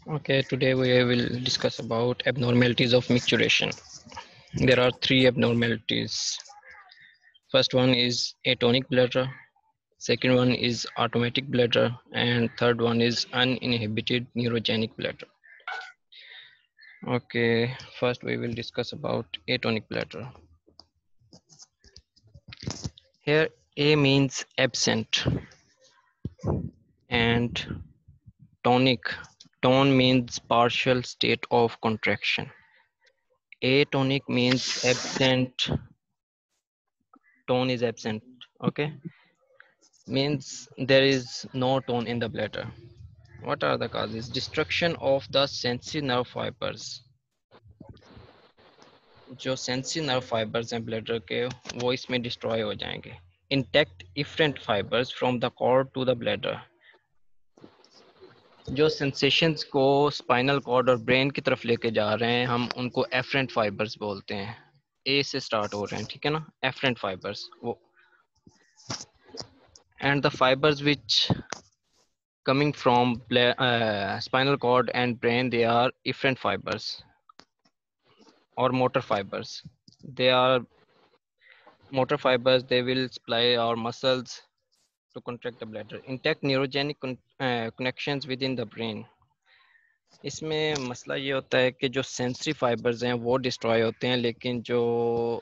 Okay, today we will discuss about abnormalities of micturition. There are three abnormalities. First one is atonic bladder, second one is automatic bladder, and third one is uninhibited neurogenic bladder. Okay, first we will discuss about atonic bladder. Here A means absent and tonic. Tone means partial state of contraction. Atonic means absent, tone is absent. Okay, means there is no tone in the bladder. What are the causes? Destruction of the sensory nerve fibers. जो sensory nerve fibers हैं bladder के वो इसमें destroy हो जाएंगे. Intact efferent fibers from the cord to the bladder. जो sensations को spinal cord और brain की तरफ लेके जा रहे हैं हम उनको efferent fibers बोलते हैं. A से start हो रहे हैं, ठीक है ना? Efferent fibers वो. And the fibers which coming from spinal cord and brain, they are efferent fibers or motor fibers. They are motor fibers, they will supply our muscles to contract the bladder. Intact neurogenic connections within the brain. इसमें मसला ये होता है कि जो sensory fibres हैं वो destroy होते हैं, लेकिन जो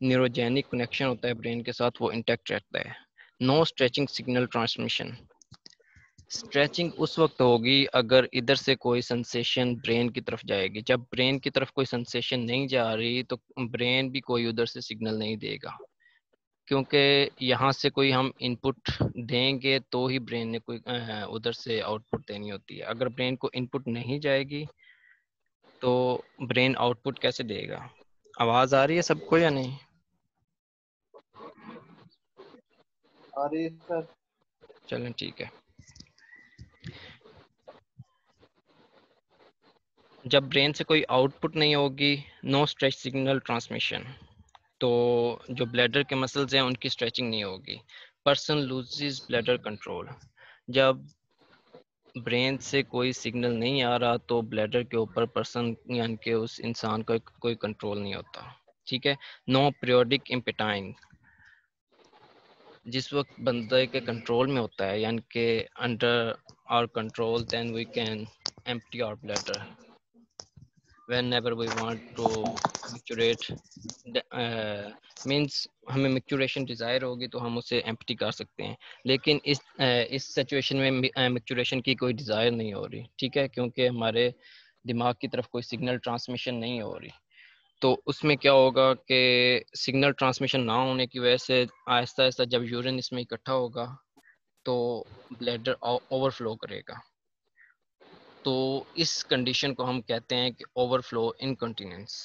न्यूरोजेनिक कनेक्शन होता है ब्रेन के साथ वो इंटैक्ट रहता है. No stretching signal transmission. Stretching उस वक्त होगी अगर इधर से कोई सेंसेशन ब्रेन की तरफ जाएगी. जब ब्रेन की तरफ कोई सेंसेशन नहीं जा रही तो ब्रेन भी कोई उधर से सिग्नल नहीं देगा, क्योंकि यहाँ से कोई हम इनपुट देंगे तो ही ब्रेन ने कोई उधर से आउटपुट देनी होती है. अगर ब्रेन को इनपुट नहीं जाएगी तो ब्रेन आउटपुट कैसे देगा? आवाज आ रही है सबको या नहीं? आ रही है सर. चलें ठीक है. जब ब्रेन से कोई आउटपुट नहीं होगी, नो स्ट्रेच सिग्नल ट्रांसमिशन, तो जो ब्लैडर के मसल्स हैं उनकी स्ट्रेचिंग नहीं होगी. Person loses bladder control. जब ब्रेन से कोई सिग्नल नहीं आ रहा तो ब्लैडर के ऊपर पर्सन यानी कि उस इंसान का कोई कंट्रोल नहीं होता, ठीक है. नो पीरियोडिक इम्पेटाइन. जिस वक्त बंदे के कंट्रोल में होता है यानी कि under our control, then we can empty our bladder. whenever we want to micturate means हमें मिक्चुरेशन डिज़ायर होगी तो हम उसे एम्प्टी कर सकते हैं, लेकिन इस सिचुएशन में मिक्चुरेशन की कोई डिज़ायर नहीं हो रही, ठीक है, क्योंकि हमारे दिमाग की तरफ कोई सिग्नल ट्रांसमिशन नहीं हो रही. तो उसमें क्या होगा कि सिग्नल ट्रांसमिशन ना होने की वजह से आहिस्ता आहिस्ता जब यूरिन इसमें इकट्ठा होगा तो ब्लैडर ओवरफ्लो करेगा. तो इस कंडीशन को हम कहते हैं कि ओवरफ्लो इनकंटीनेंस.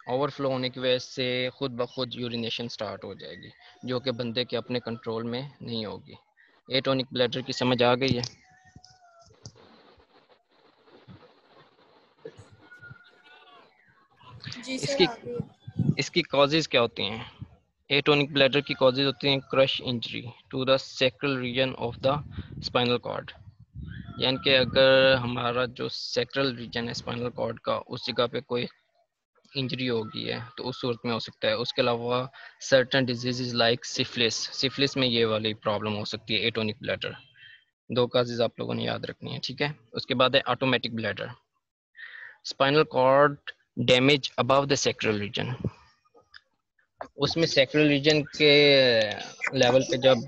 ओवरफ्लो होने की वजह से खुद ब खुद यूरिनेशन स्टार्ट हो जाएगी जो कि बंदे के अपने कंट्रोल में नहीं होगी. एटोनिक ब्लैडर की समझ आ गई है? जी सर, इसकी आ गई. इसकी कॉजेज क्या होती हैं? एटोनिक ब्लैडर की कॉजेज होती हैं crush injury to the sacral region of the spinal cord. यानी कि अगर हमारा जो सैक्रल रीजन है स्पाइनल कॉर्ड का उस जगह पे कोई इंजरी हो गई है तो उस सूरत में हो सकता है. उसके अलावा certain diseases like syphilis. Syphilis में ये वाली प्रॉब्लम हो सकती है एटोनिक ब्लैडर. दो काजेज आप लोगों ने याद रखनी है, ठीक है. उसके बाद है automatic bladder. Spinal cord damage above the sacral region. उसमें सैक्रल रीजन के लेवल पे जब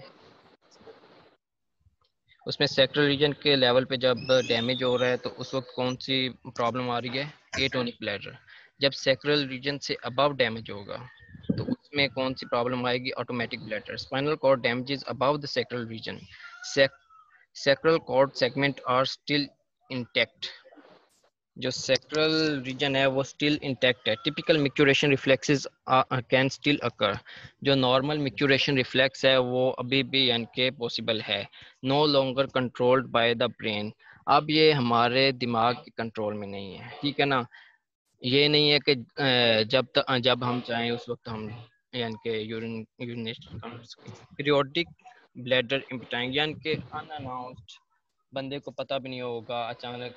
उसमें सैक्रल रीजन के लेवल पे जब डैमेज हो रहा है तो उस वक्त कौन सी प्रॉब्लम आ रही है? Atonic bladder. जब सैक्रल रीजन से अबव डैमेज होगा तो उसमें कौन सी प्रॉब्लम आएगी? Automatic bladder. Spinal cord damages above the sacral region. Sacral cord segment are still intact. जो सैक्रल रीजन है वो स्टिल इंटैक्ट है. Typical micturition reflexes can still occur. जो नॉर्मल मिक्चुरेशन रिफ्लेक्स है वो अभी भी यानी कि पॉसिबल है. No longer controlled by the brain. अब ये हमारे दिमाग के कंट्रोल में नहीं है, ठीक है ना. ये नहीं है कि जब हम चाहें उस वक्त हम यानी कि यूरिनेशन कर सकें. पीरियोडिक ब्लैडर इम्पटाइंग यानी कि अनअनाउंस्ड बंदे को पता भी नहीं होगा, अचानक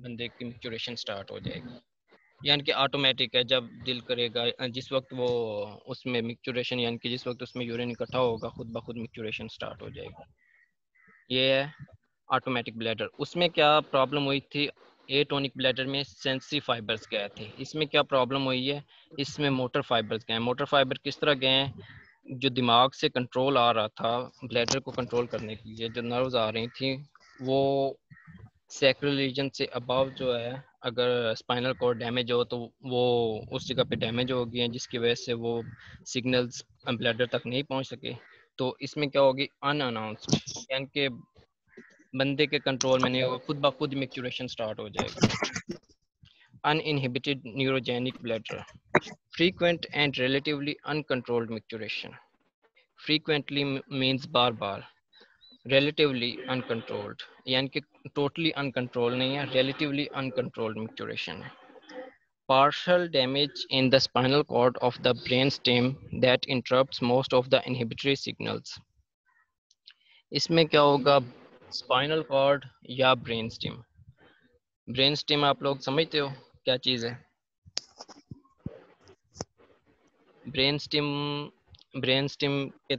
बंदे की मैच्योरेशन स्टार्ट हो जाएगी। यानी कि ऑटोमेटिक है, जब दिल करेगा जिस वक्त वो उसमें मैच्योरेशन, यानी कि जिस वक्त उसमें यूरिन इकट्ठा होगा खुद ब खुद मैच्योरेशन स्टार्ट हो जाएगी। ये है ऑटोमेटिक ब्लैडर। उसमें क्या प्रॉब्लम हुई थी, एटोनिक ब्लैडर में सेंसरी फाइबर्स गए थे। इसमें क्या प्रॉब्लम हुई है, इसमें मोटर फाइबर्स गए हैं। मोटर फाइबर किस तरह गए हैं, जो दिमाग से कंट्रोल आ रहा था ब्लैडर को कंट्रोल करने के लिए, जो नर्व्स आ रही थी वो सैक्रल रीजन से अबव जो है, अगर स्पाइनल कॉर्ड डैमेज हो तो वो उस जगह पे डैमेज हो गई है, जिसकी वजह से वो सिग्नल्स ब्लैडर तक नहीं पहुंच सके। तो इसमें क्या होगी, अनअनाउंस्ड, यानी कि बंदे के कंट्रोल में नहीं होगा, खुद ब खुद मैच्योरेशन स्टार्ट हो जाएगा। Uninhibited neurogenic bladder, frequent and relatively uncontrolled maturation. Frequently means bar bar, relatively uncontrolled यानी कि totally uncontrolled नहीं है, relatively uncontrolled maturation है। Partial damage in the spinal cord of the brainstem that interrupts most of the inhibitory signals. इसमें क्या होगा, spinal cord या brain stem. Brain stem आप लोग समझते हो क्या चीज़ है? ब्रेन स्टेम, ब्रेन स्टेम के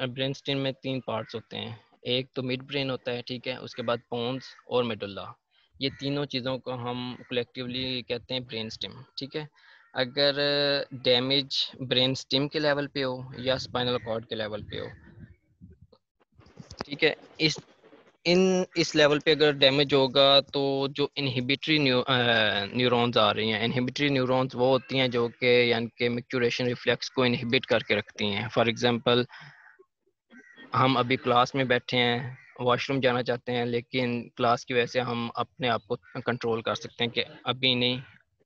ब्रेन स्टेम में तीन पार्ट्स होते हैं। एक तो मिड ब्रेन होता है, ठीक है, उसके बाद पोन्स और मेडुल्ला। ये तीनों चीज़ों को हम कलेक्टिवली कहते हैं ब्रेन स्टेम, ठीक है। अगर डैमेज ब्रेन स्टेम के लेवल पे हो या स्पाइनल कॉर्ड के लेवल पे हो, ठीक है, इस लेवल पे अगर डैमेज होगा तो जो इनहिबिटरी न्यूरॉन्स आ रही हैं, इनहिबिटरी न्यूरॉन्स वो होती हैं जो कि यानी कि मैच्योरेशन रिफ्लेक्स को इनहिबिट करके रखती हैं। फॉर एग्जांपल, हम अभी क्लास में बैठे हैं, वॉशरूम जाना चाहते हैं, लेकिन क्लास की वजह से हम अपने आप को कंट्रोल कर सकते हैं कि अभी नहीं,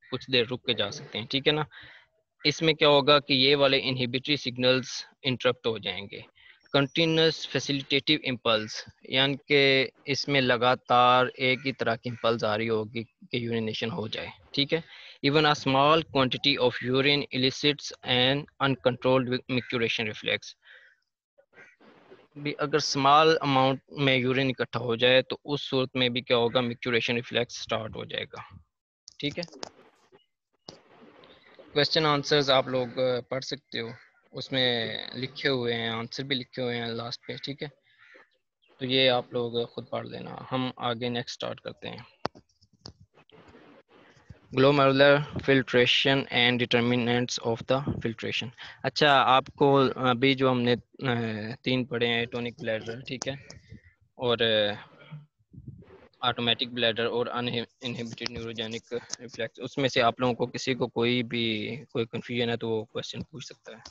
कुछ देर रुक के जा सकते हैं, ठीक है ना। इसमें क्या होगा कि ये वाले इनहिबिटरी सिग्नल्स इंटरप्ट हो जाएंगे। कंटिन्यूस फैसिलिटेटिव इम्पल्स, यानी कि इसमें लगातार एक ही तरह की इम्पल्स आ रही होगी कि यूरिनेशन हो जाए, ठीक है। Even a small quantity of urine elicits an uncontrolled maturation reflex. भी अगर स्मॉल अमाउंट में यूरिन इकट्ठा हो जाए तो उस सूरत में भी क्या होगा, मैच्योरेशन रिफ्लेक्स स्टार्ट हो जाएगा, ठीक है। क्वेश्चन आंसर्स आप लोग पढ़ सकते हो, उसमें लिखे हुए हैं, आंसर भी लिखे हुए हैं लास्ट पे, ठीक है। तो ये आप लोग खुद पढ़ लेना। हम आगे नेक्स्ट स्टार्ट करते हैं। Glomerular filtration and determinants of the filtration. अच्छा, आपको अभी जो हमने तीन पढ़े हैं, टोनिक ब्लैडर, ठीक है, और ऑटोमेटिक ब्लैडर और अनइनहिबिटेड न्यूरोजेनिक रिफ्लेक्स, उसमें से आप लोगों को किसी को कोई भी कोई कंफ्यूजन है तो वो क्वेश्चन पूछ सकता है।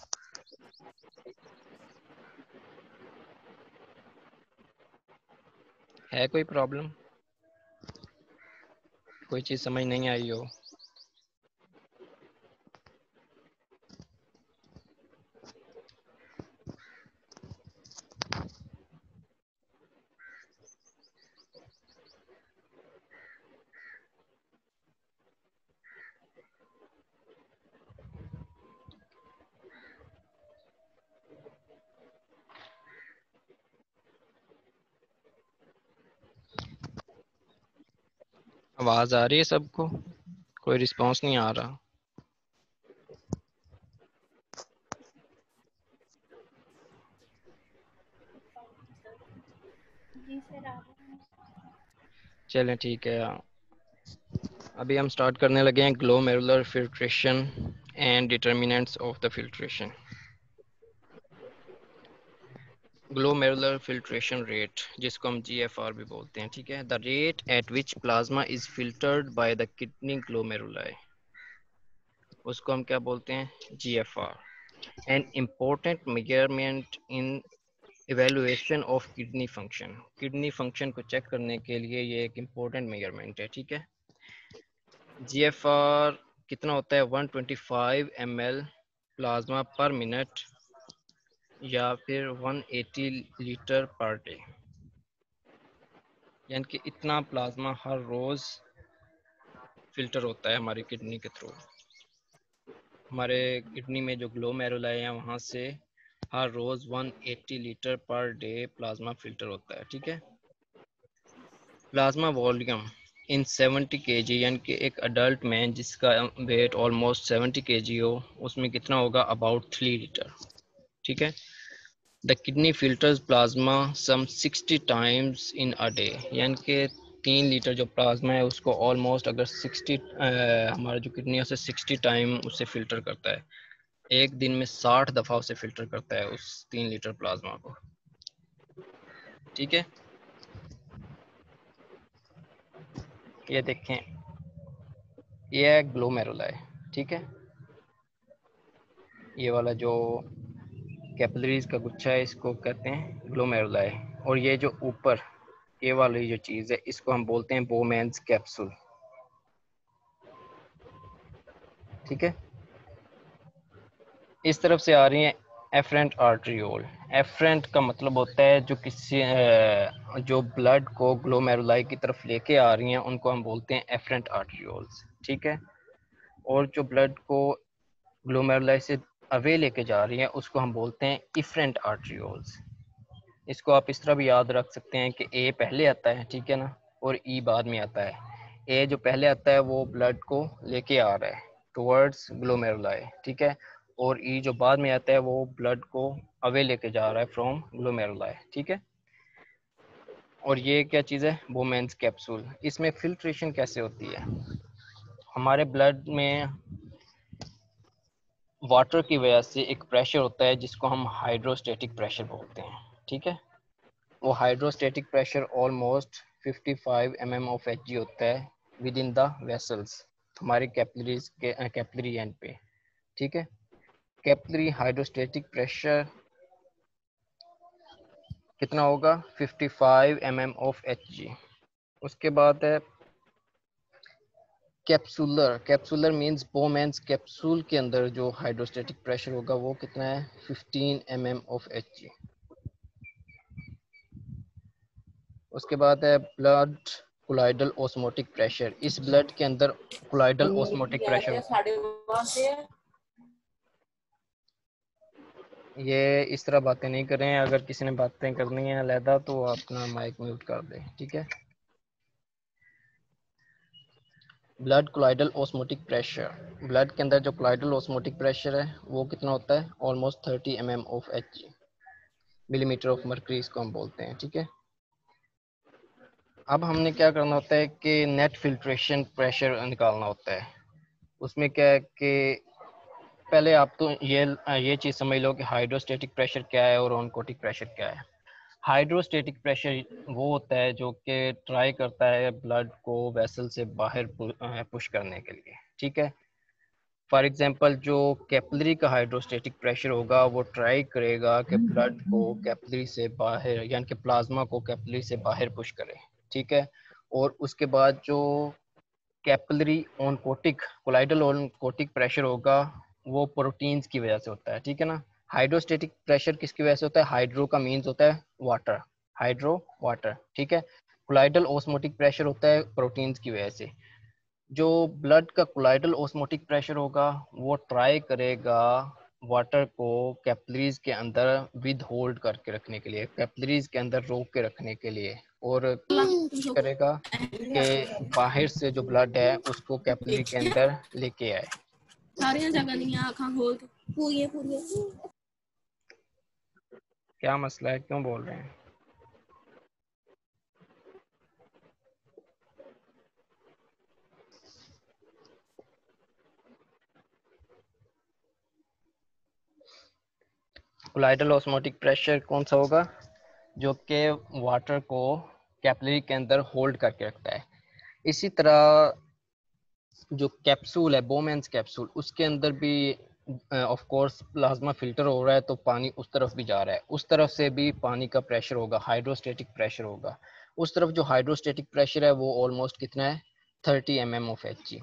कोई प्रॉब्लम, कोई चीज़ समझ नहीं आई हो? आवाज़ आ रही है सबको? कोई रिस्पांस नहीं आ रहा। जी सर, आ रहे हैं। चलें ठीक है, अभी हम स्टार्ट करने लगे हैं glomerular filtration and determinants of the filtration. Glomerular filtration rate, जिसको हम GFR भी बोलते हैं, ठीक है, the rate at which plasma is filtered by the kidney glomeruli, उसको हम क्या बोलते हैं, GFR। An important measurement in evaluation of kidney function. Kidney function को चेक करने के लिए ये एक इम्पोर्टेंट मेजरमेंट है, ठीक है। GFR कितना होता है, 125 ml प्लाज्मा पर मिनट या फिर 180 लीटर पर डे, यानी कि इतना प्लाज्मा हर रोज़ फिल्टर होता है हमारी किडनी के थ्रू। हमारे किडनी में जो ग्लोमेरुलाई है वहाँ से हर रोज़ 180 litre per day plasma filter होता है, ठीक है। प्लाज्मा वॉल्यूम इन 70 kg, यानी कि एक अडल्ट मैन जिसका वेट ऑलमोस्ट 70 kg हो, उसमें कितना होगा? About 3 litre. ठीक है। The kidney filters plasma some 60 times in a day, यानी कि 3 लीटर जो प्लाज्मा है उसको ऑलमोस्ट अगर 60 हमारा जो किडनी है उसे 60 टाइम उससे फिल्टर करता है। एक दिन में 60 दफ़ा उसे फिल्टर करता है उस 3 लीटर प्लाज्मा को। ठीक है। ये देखें, ये है ग्लोमेरुलाई। ठीक है। ये वाला जो कैपिलरीज का गुच्छा है इसको कहते हैं ग्लोमेरुलाई। और ये जो ऊपर ये वाली जो चीज़ है इसको हम बोलते हैं बोमेन्स कैप्सूल। ठीक है। इस तरफ से आ रही है एफरेंट आर्टरियोल। एफरेंट का मतलब होता है जो किसी जो ब्लड को ग्लोमेरुलाई की तरफ लेके आ रही हैं उनको हम बोलते हैं एफरेंट आर्टरियोल्स। ठीक है। और जो ब्लड को ग्लोमेरुलाई से अवे लेके जा रही है उसको हम बोलते हैं इफरेंट आर्टरियोल्स। इसको आप इस तरह भी याद रख सकते हैं कि ए पहले आता है, ठीक है ना, और ई बाद में आता है। ए जो पहले आता है वो ब्लड को लेके आ रहा है टुवर्ड्स ग्लोमेरुलाई, ठीक है, और ई जो बाद में आता है वो ब्लड को अवे लेके जा रहा है फ्रॉम ग्लोमेरुलाई। ठीक है। और ये क्या चीज़ है? Bowman's capsule. इसमें फिल्ट्रेशन कैसे होती है? हमारे ब्लड में वाटर की वजह से एक प्रेशर होता है जिसको हम हाइड्रोस्टेटिक प्रेशर बोलते हैं। ठीक है। वो हाइड्रोस्टेटिक प्रेशर ऑलमोस्ट 55 mm ऑफ Hg होता है विद इन द वेसल्स, हमारे कैपिलरीज के कैपिलरी एंड पे। ठीक है। कैपिलरी हाइड्रोस्टेटिक प्रेशर कितना होगा? 55 mm ऑफ Hg। उसके बाद है capsular. Capsular means Bowman's capsule के अंदर जो हाइड्रोस्टेटिक प्रेशर होगा वो कितना है? 15 mm ऑफ Hg। उसके बाद है ब्लड कोलाइडल ऑस्मोटिक प्रेशर। इस ब्लड के अंदर कोलाइडल ऑस्मोटिक प्रेशर होता है। ये इस तरह बातें नहीं करें, अगर किसी ने बातें करनी है अलहदा तो अपना माइक म्यूट कर दें। ठीक है। Blood colloidal osmotic pressure, blood के अंदर जो कोलाइडल ऑस्मोटिक प्रेशर है वो कितना होता है? ऑलमोस्ट 30 mm ऑफ Hg, मिलीमीटर ऑफ मर्करी इसको हम बोलते हैं। ठीक है। अब हमने क्या करना होता है कि नेट फिल्ट्रेशन प्रेशर निकालना होता है। उसमें क्या है कि पहले आप तो ये चीज़ समझ लो कि हाइड्रोस्टेटिक प्रेशर क्या है और ऑनकोटिक प्रेशर क्या है। हाइड्रोस्टेटिक प्रेशर वो होता है जो कि ट्राई करता है ब्लड को वेसल से बाहर पुश करने के लिए। ठीक है। फॉर एग्जांपल जो कैपिलरी का हाइड्रोस्टेटिक प्रेशर होगा वो ट्राई करेगा कि ब्लड को कैपिलरी से बाहर, यानी कि प्लाज्मा को कैपिलरी से बाहर पुश करे। ठीक है। और उसके बाद जो capillary oncotic colloidal oncotic pressure होगा वो प्रोटीन्स की वजह से होता है। ठीक है ना। हाइड्रोस्टेटिक प्रेशर किसकी वजह से होता है? हाइड्रो का मीन्स होता है वाटर, हाइड्रो वाटर। ठीक है। कोलाइडल ऑस्मोटिक प्रेशर होता है प्रोटीन्स की वजह से। जो ब्लड का कोलाइडल ऑस्मोटिक प्रेशर होगा वो ट्राई करेगा वाटर को कैपिलरीज के अंदर विद होल्ड करके रखने के लिए, कैपिलरीज के अंदर रोक के रखने के लिए, और कोशिश करेगा कि बाहर से जो ब्लड है उसको कैपिलरी के अंदर लेके आए। क्या मसला है? क्यों बोल रहे हैं? कोलाइडल ऑस्मोटिक प्रेशर कौन सा होगा? जो कि वाटर को कैपिलरी के अंदर होल्ड करके रखता है। इसी तरह जो कैप्सूल है बोमेन्स कैप्सूल, उसके अंदर भी ऑफ कोर्स प्लाज्मा फिल्टर हो रहा है तो पानी उस तरफ भी जा रहा है, उस तरफ से भी पानी का प्रेशर होगा, हाइड्रोस्टेटिक प्रेशर होगा। उस तरफ जो हाइड्रोस्टेटिक प्रेशर है वो ऑलमोस्ट कितना है? 30 mm ऑफ Hg।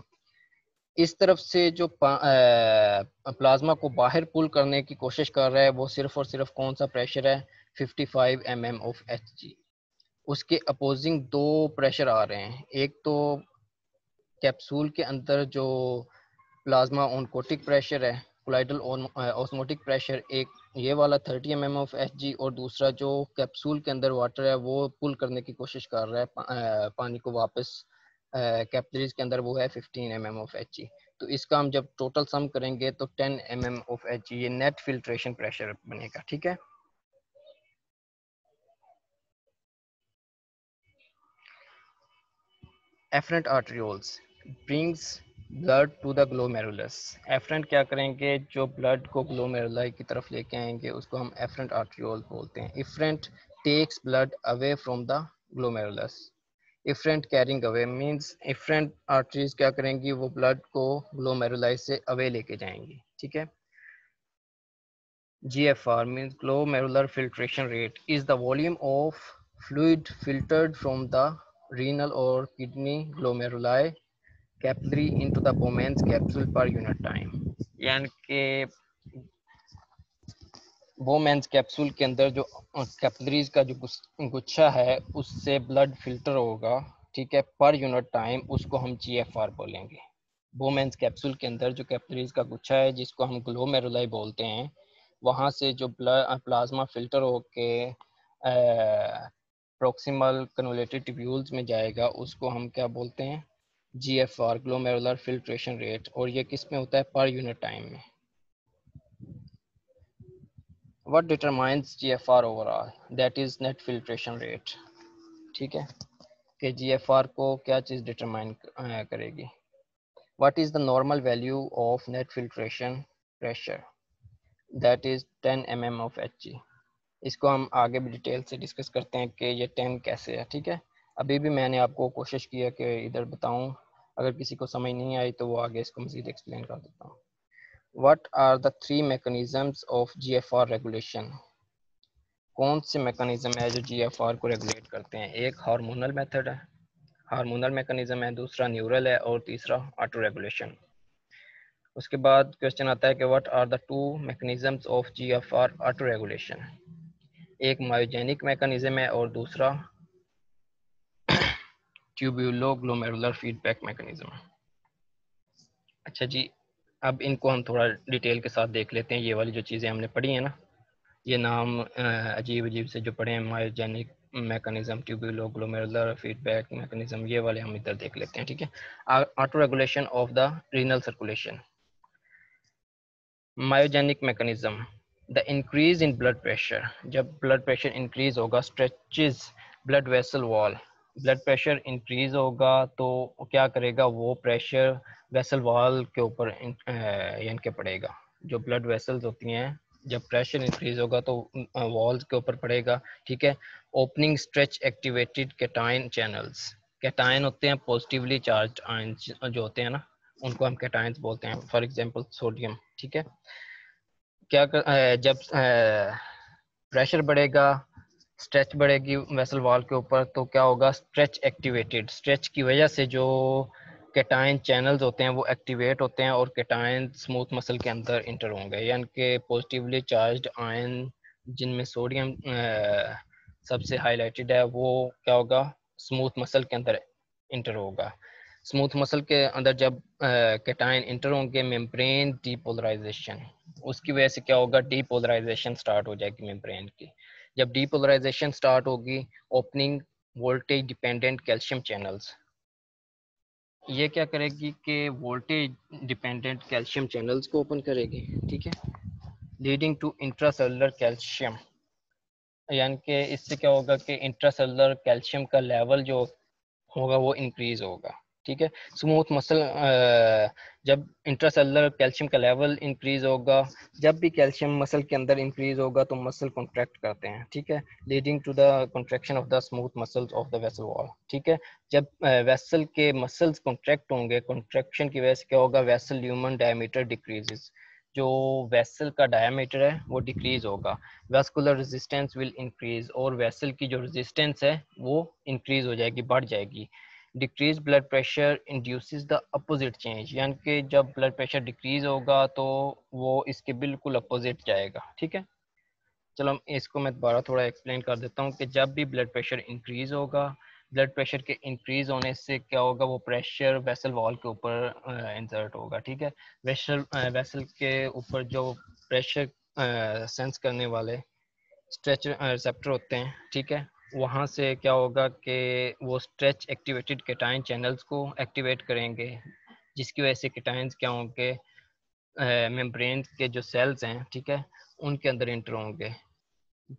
इस तरफ से जो प्लाज्मा को बाहर पुल करने की कोशिश कर रहा है वो सिर्फ और सिर्फ कौन सा प्रेशर है? 55 mm ऑफ Hg। उसके अपोजिंग दो प्रेशर आ रहे हैं, एक तो कैप्सूल के अंदर जो प्लाज्मा ऑनकोटिक प्रेशर है, कोलाइडल ऑस्मोटिक प्रेशर एक ये वाला 30 mm ऑफ Hg, और दूसरा जो कैप्सूल के अंदर वाटर है वो पुल करने की कोशिश कर रहा है पानी को वापस कैपिलरीज के अंदर, वो है 15 mm ऑफ Hg। तो इसका हम जब टोटल सम करेंगे तो 10 mm ऑफ Hg ये नेट फिल्ट्रेशन प्रेशर बनेगा। ठीक है, afferent arterioles brings blood to the glomerulus. Afferent क्या करेंगे, जो ब्लड को ग्लोमेरुलाई की तरफ लेके आएंगे उसको हम एफरेंट आर्टरियोल बोलते हैं। Efferent takes blood away from the glomerulus. Efferent carrying away means efferent arteries क्या करेंगी, वो ब्लड को ग्लोमेरुलाई से अवे लेके जाएंगी। ठीक है, GFR means glomerular filtration rate is the volume of fluid filtered from the renal or kidney glomeruli capillary into the Bowman's capsule per unit time। यानी कि बोमेंस कैप्सूल के अंदर जो कैपिलरीज का जो गुच्छा है उससे ब्लड फिल्टर होगा, ठीक है, पर यूनिट टाइम, उसको हम GFR बोलेंगे। बोमेंस कैप्सूल के अंदर जो कैपिलरीज का गुच्छा है जिसको हम ग्लोमेरुलाई बोलते हैं, वहाँ से जो प्लाज्मा फिल्टर होके प्रोक्सिमल कन्वोलेटेड ट्यूब्यूल्स में जाएगा उसको हम क्या बोलते हैं, GFR, ग्लोमेरुलर फिल्ट्रेशन रेट। और ये किस में होता है, पर यूनिट टाइम में। What determines GFR overall? That is net filtration rate। ठीक है, कि GFR को क्या चीज़ डिटरमाइन करेगी। What is the normal value of net filtration pressure? That is 10 mm of Hg। इसको हम आगे भी डिटेल से डिस्कस करते हैं कि ये 10 कैसे है। ठीक है, अभी भी मैंने आपको कोशिश की है कि इधर बताऊं, अगर किसी को समझ नहीं आई तो वो आगे इसको मज़ीद एक्सप्लेन कर देता हूँ। What are the 3 mechanisms of GFR regulation? कौन से मैकेनिज्म है जो GFR को रेगुलेट करते हैं? एक हार्मोनल मेथड है, हार्मोनल मैकेनिज्म है, दूसरा न्यूरल है, और तीसरा ऑटो रेगुलेशन। उसके बाद क्वेश्चन आता है कि what are the two mechanisms of GFR autoregulation. एक मायोजेनिक मैकेनिज्म है और दूसरा ट्यूब्यूलो ग्लोमेरुलर फीडबैक मैकेनिज्म। अच्छा जी, अब इनको हम थोड़ा डिटेल के साथ देख लेते हैं। ये वाली जो चीज़ें हमने पढ़ी हैं ना, ये नाम अजीब अजीब से जो पढ़े हैं, myogenic mechanism, tubulo glomerular feedback mechanism, ये वाले हम इधर देख लेते हैं। ठीक है, auto regulation of the renal circulation. Myogenic mechanism, the increase in blood pressure. जब ब्लड प्रेशर इंक्रीज होगा, stretches blood vessel wall. Blood pressure increase होगा तो क्या करेगा, वो प्रेशर वेसल वॉल के ऊपर यानी कि पड़ेगा। जो ब्लड वेसल्स होती हैं, जब प्रेशर इंक्रीज होगा तो वॉल्स के ऊपर पड़ेगा। ठीक है, opening stretch activated cation channels. Cation होते हैं पॉजिटिवली चार्ज आयन जो होते हैं ना, उनको हम कैटायंस बोलते हैं, फॉर एग्जांपल सोडियम। ठीक है, क्या जब प्रेशर बढ़ेगा, स्ट्रेच बढ़ेगी वेसल वॉल के ऊपर, तो क्या होगा, स्ट्रेच एक्टिवेटेड। स्ट्रेच की वजह से जो कैटायन चैनल्स होते हैं वो एक्टिवेट होते हैं और कैटायन स्मूथ मसल के अंदर इंटर होंगे। यानी कि पॉजिटिवली चार्ज्ड आयन जिनमें सोडियम सबसे हाईलाइटेड है, वो क्या होगा, स्मूथ मसल के अंदर इंटर होगा। स्मूथ मसल के अंदर जब कैटायन इंटर होंगे, मेम्ब्रेन डीपोलराइजेशन, उसकी वजह से क्या होगा, डीपोलराइजेशन स्टार्ट हो जाएगी मेम्ब्रेन की। जब डीपोलराइजेशन स्टार्ट होगी, opening voltage dependent calcium channels, ये क्या करेगी कि वोल्टेज डिपेंडेंट कैल्शियम चैनल्स को ओपन करेगी। ठीक है, लीडिंग टू इंट्रासेलुलर कैल्शियम, यानी कि इससे क्या होगा कि इंट्रासेलुलर कैल्शियम का लेवल जो होगा वो इंक्रीज होगा। ठीक है, स्मूथ मसल जब इंट्रासेलुलर कैल्शियम का लेवल इंक्रीज होगा, जब भी कैल्शियम मसल के अंदर इंक्रीज होगा तो मसल कॉन्ट्रैक्ट करते हैं। ठीक है, leading to the contraction of the smooth muscles of the vessel wall. ठीक है, जब वेसल के मसल्स कॉन्ट्रैक्ट होंगे, कॉन्ट्रैक्शन की वजह से क्या होगा, वेसल ल्यूमन डायमीटर डिक्रीजेस, जो वेसल का डायमीटर है वो डिक्रीज होगा। वेस्कुलर रेजिस्टेंस विल इंक्रीज, और वेसल की जो रेजिस्टेंस है वो इंक्रीज हो जाएगी, बढ़ जाएगी। Decrease blood pressure induces the opposite change, यानी कि जब ब्लड प्रेशर डिक्रीज होगा तो वो इसके बिल्कुल अपोजिट जाएगा। ठीक है, चलो इसको मैं दोबारा थोड़ा एक्सप्लेन कर देता हूँ कि जब भी ब्लड प्रेशर इंक्रीज होगा, ब्लड प्रेशर के इंक्रीज होने से क्या होगा, वो प्रेशर वेसल वॉल के ऊपर इंसर्ट होगा। ठीक है, वेसल के ऊपर जो प्रेशर सेंस करने वाले स्ट्रेच रिसेप्टर होते हैं, ठीक है। वहाँ से क्या होगा कि वो स्ट्रेच एक्टिवेटेड केटाइन चैनल्स को एक्टिवेट करेंगे, जिसकी वजह से केटाइंस क्या होंगे, मेम्ब्रेन के जो सेल्स हैं, ठीक है, उनके अंदर इंटर होंगे।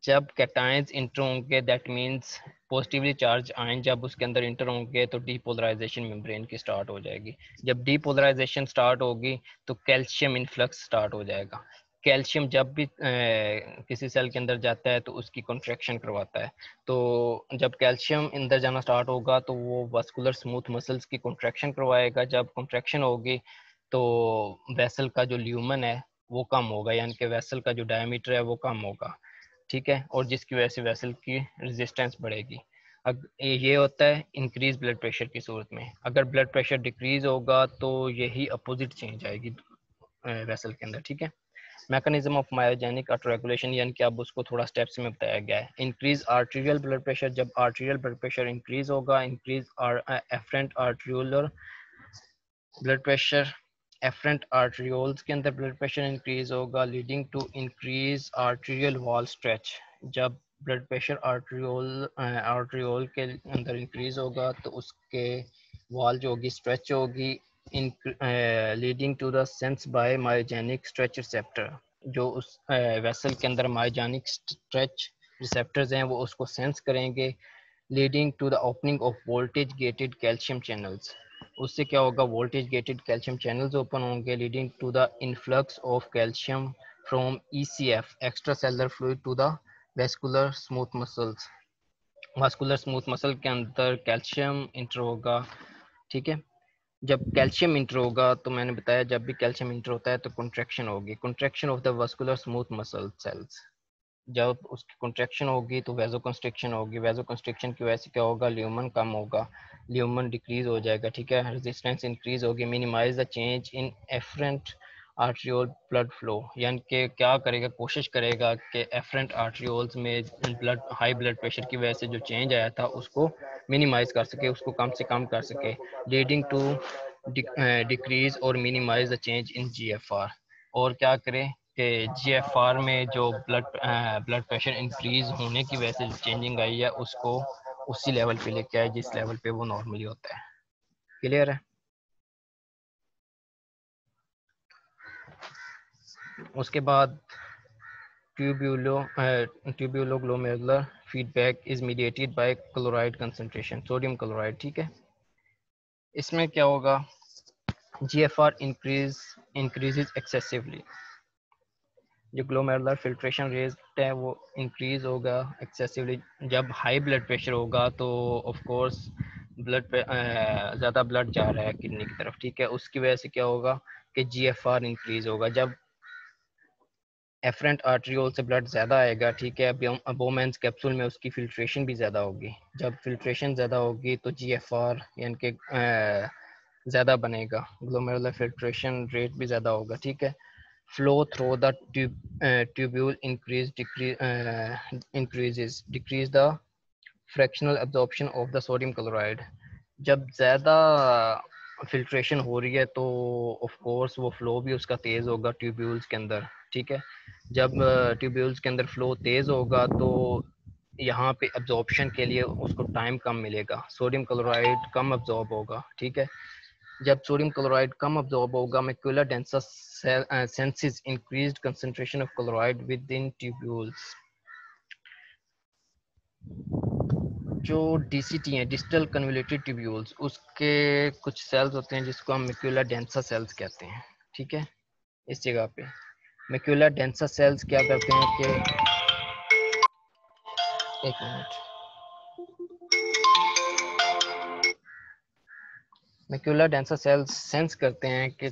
जब कैटायंस इंटर होंगे that means positively charge ion जब उसके अंदर इंटर होंगे तो डीपोलराइजेशन मेम्ब्रेन की स्टार्ट हो जाएगी। जब डीपोलराइजेशन स्टार्ट होगी तो कैल्शियम इन्फ्लक्स स्टार्ट हो जाएगा। कैल्शियम जब भी किसी सेल के अंदर जाता है तो उसकी कॉन्ट्रैक्शन करवाता है। तो जब कैल्शियम अंदर जाना स्टार्ट होगा तो वो वास्कुलर स्मूथ मसल्स की कॉन्ट्रैक्शन करवाएगा। जब कॉन्ट्रैक्शन होगी तो वेसल का जो ल्यूमन है वो कम होगा, यानी कि वेसल का जो डायमीटर है वो कम होगा, ठीक है, और जिसकी वजह से वेसल की रेजिस्टेंस बढ़ेगी। अब ये होता है इंक्रीज ब्लड प्रेशर की सूरत में। अगर ब्लड प्रेशर डिक्रीज होगा तो यही अपोजिट चेंज आएगी वेसल के अंदर, ठीक है। मैकेनिज्म ऑफ मायोजेनिक ऑटोरेगुलेशन, यानी कि अब उसको थोड़ा स्टेप्स में बताया गया है। इंक्रीज आर्टीरियल ब्लड प्रेशर, जब आर्टीरियल ब्लड प्रेशर इंक्रीज होगा, increase afferent arteriolar blood pressure, afferent arterioles के अंदर ब्लड प्रेशर इंक्रीज होगा, leading to increase arterial wall stretch. जब ब्लड प्रेशर आर्ट्रियोल के अंदर इंक्रीज होगा तो उसके वॉल जो होगी स्ट्रेच होगी, leading to the sense by myogenic stretch receptor. जो उस वेसल के अंदर मायोजेनिक स्ट्रेच रिसेप्टर्स हैं वो उसको सेंस करेंगे, leading to the opening of voltage gated calcium channels. उससे क्या होगा, voltage gated calcium channels open होंगे, leading to the influx of calcium from ECF extra cellular fluid to the vascular smooth muscles. Vascular smooth muscle के अंदर calcium inter होगा, ठीक है। जब कैल्शियम इंटर होगा तो मैंने बताया जब भी कैल्शियम इंटर होता है तो कॉन्ट्रैक्शन होगी, contraction of the vascular smooth muscle cells. जब उसकी कॉन्ट्रैक्शन होगी तो वेजो कंस्ट्रिक्शन होगी, वेजो कंस्ट्रिक्शन की वजह से क्या होगा, ल्यूमन कम होगा, ल्यूमन डिक्रीज हो जाएगा, ठीक है, रेजिस्टेंस इंक्रीज होगी, minimize the change in afferent arteriole blood flow, यानी कि क्या करेगा, कोशिश करेगा कि एफरेंट आर्ट्रियोल्स में ब्लड हाई ब्लड प्रेशर की वजह से जो चेंज आया था उसको मिनिमाइज कर सके, उसको कम से कम कर सके, लीडिंग टू डिक्रीज और minimize the change in GFR. और क्या करें कि जीएफआर में जो ब्लड प्रेशर इंक्रीज होने की वजह से जो चेंजिंग आई है उसको उसी लेवल पे लेके आए जिस लेवल पे वो नॉर्मली होता है। क्लियर है। उसके बाद tubuloglomerular feedback is mediated by chloride concentration, sodium chloride, ठीक है। इसमें क्या होगा, जीएफआर इंक्रीजेज एक्सेसिवली, जो ग्लोमेरुलर फिल्ट्रेशन रेट है वो इंक्रीज होगा एक्सेसिवली। जब हाई ब्लड प्रेशर होगा तो ऑफ कोर्स ब्लड पे ज़्यादा ब्लड जा रहा है किडनी की तरफ, ठीक है, उसकी वजह से क्या होगा कि जीएफआर इंक्रीज होगा। जब एफरेंट आर्ट्रियोल से ब्लड ज़्यादा आएगा, ठीक है, बोमेंस कैप्सूल में उसकी फिल्ट्रेशन भी ज़्यादा होगी। जब फिल्ट्रेशन ज़्यादा होगी तो जीएफआर यानी कि ज़्यादा बनेगा, ग्लोमेरुलर फिल्ट्रेशन रेट भी ज़्यादा होगा, ठीक है। Flow through the tubule decrease the fractional absorption of the sodium chloride. जब ज़्यादा फिल्ट्रेशन हो रही है तो ऑफ कोर्स वो फ्लो भी उसका तेज़ होगा ट्यूब्यूल्स के अंदर, ठीक है। जब ट्यूब्यूल्स के अंदर फ्लो तेज़ होगा तो यहाँ पे एब्जॉर्प्शन के लिए उसको टाइम कम मिलेगा, सोडियम क्लोराइड कम एब्जॉर्ब होगा, ठीक है। जब सोडियम क्लोराइड कम अब्जॉर्ब होगा, macular densa senses increased concentration of chloride within tubules. जो डीसीटी हैं, डिजिटल कन्वोल्यूटेड ट्यूब्यूल्स, उसके कुछ सेल्स होते हैं जिसको हम मैक्यूलर डेंसा सेल्स कहते हैं, ठीक है। इस जगह पे मैक्यूलर डेंसा सेल्स क्या करते हैं कि एक minute, macular densa cells sense करते हैं कि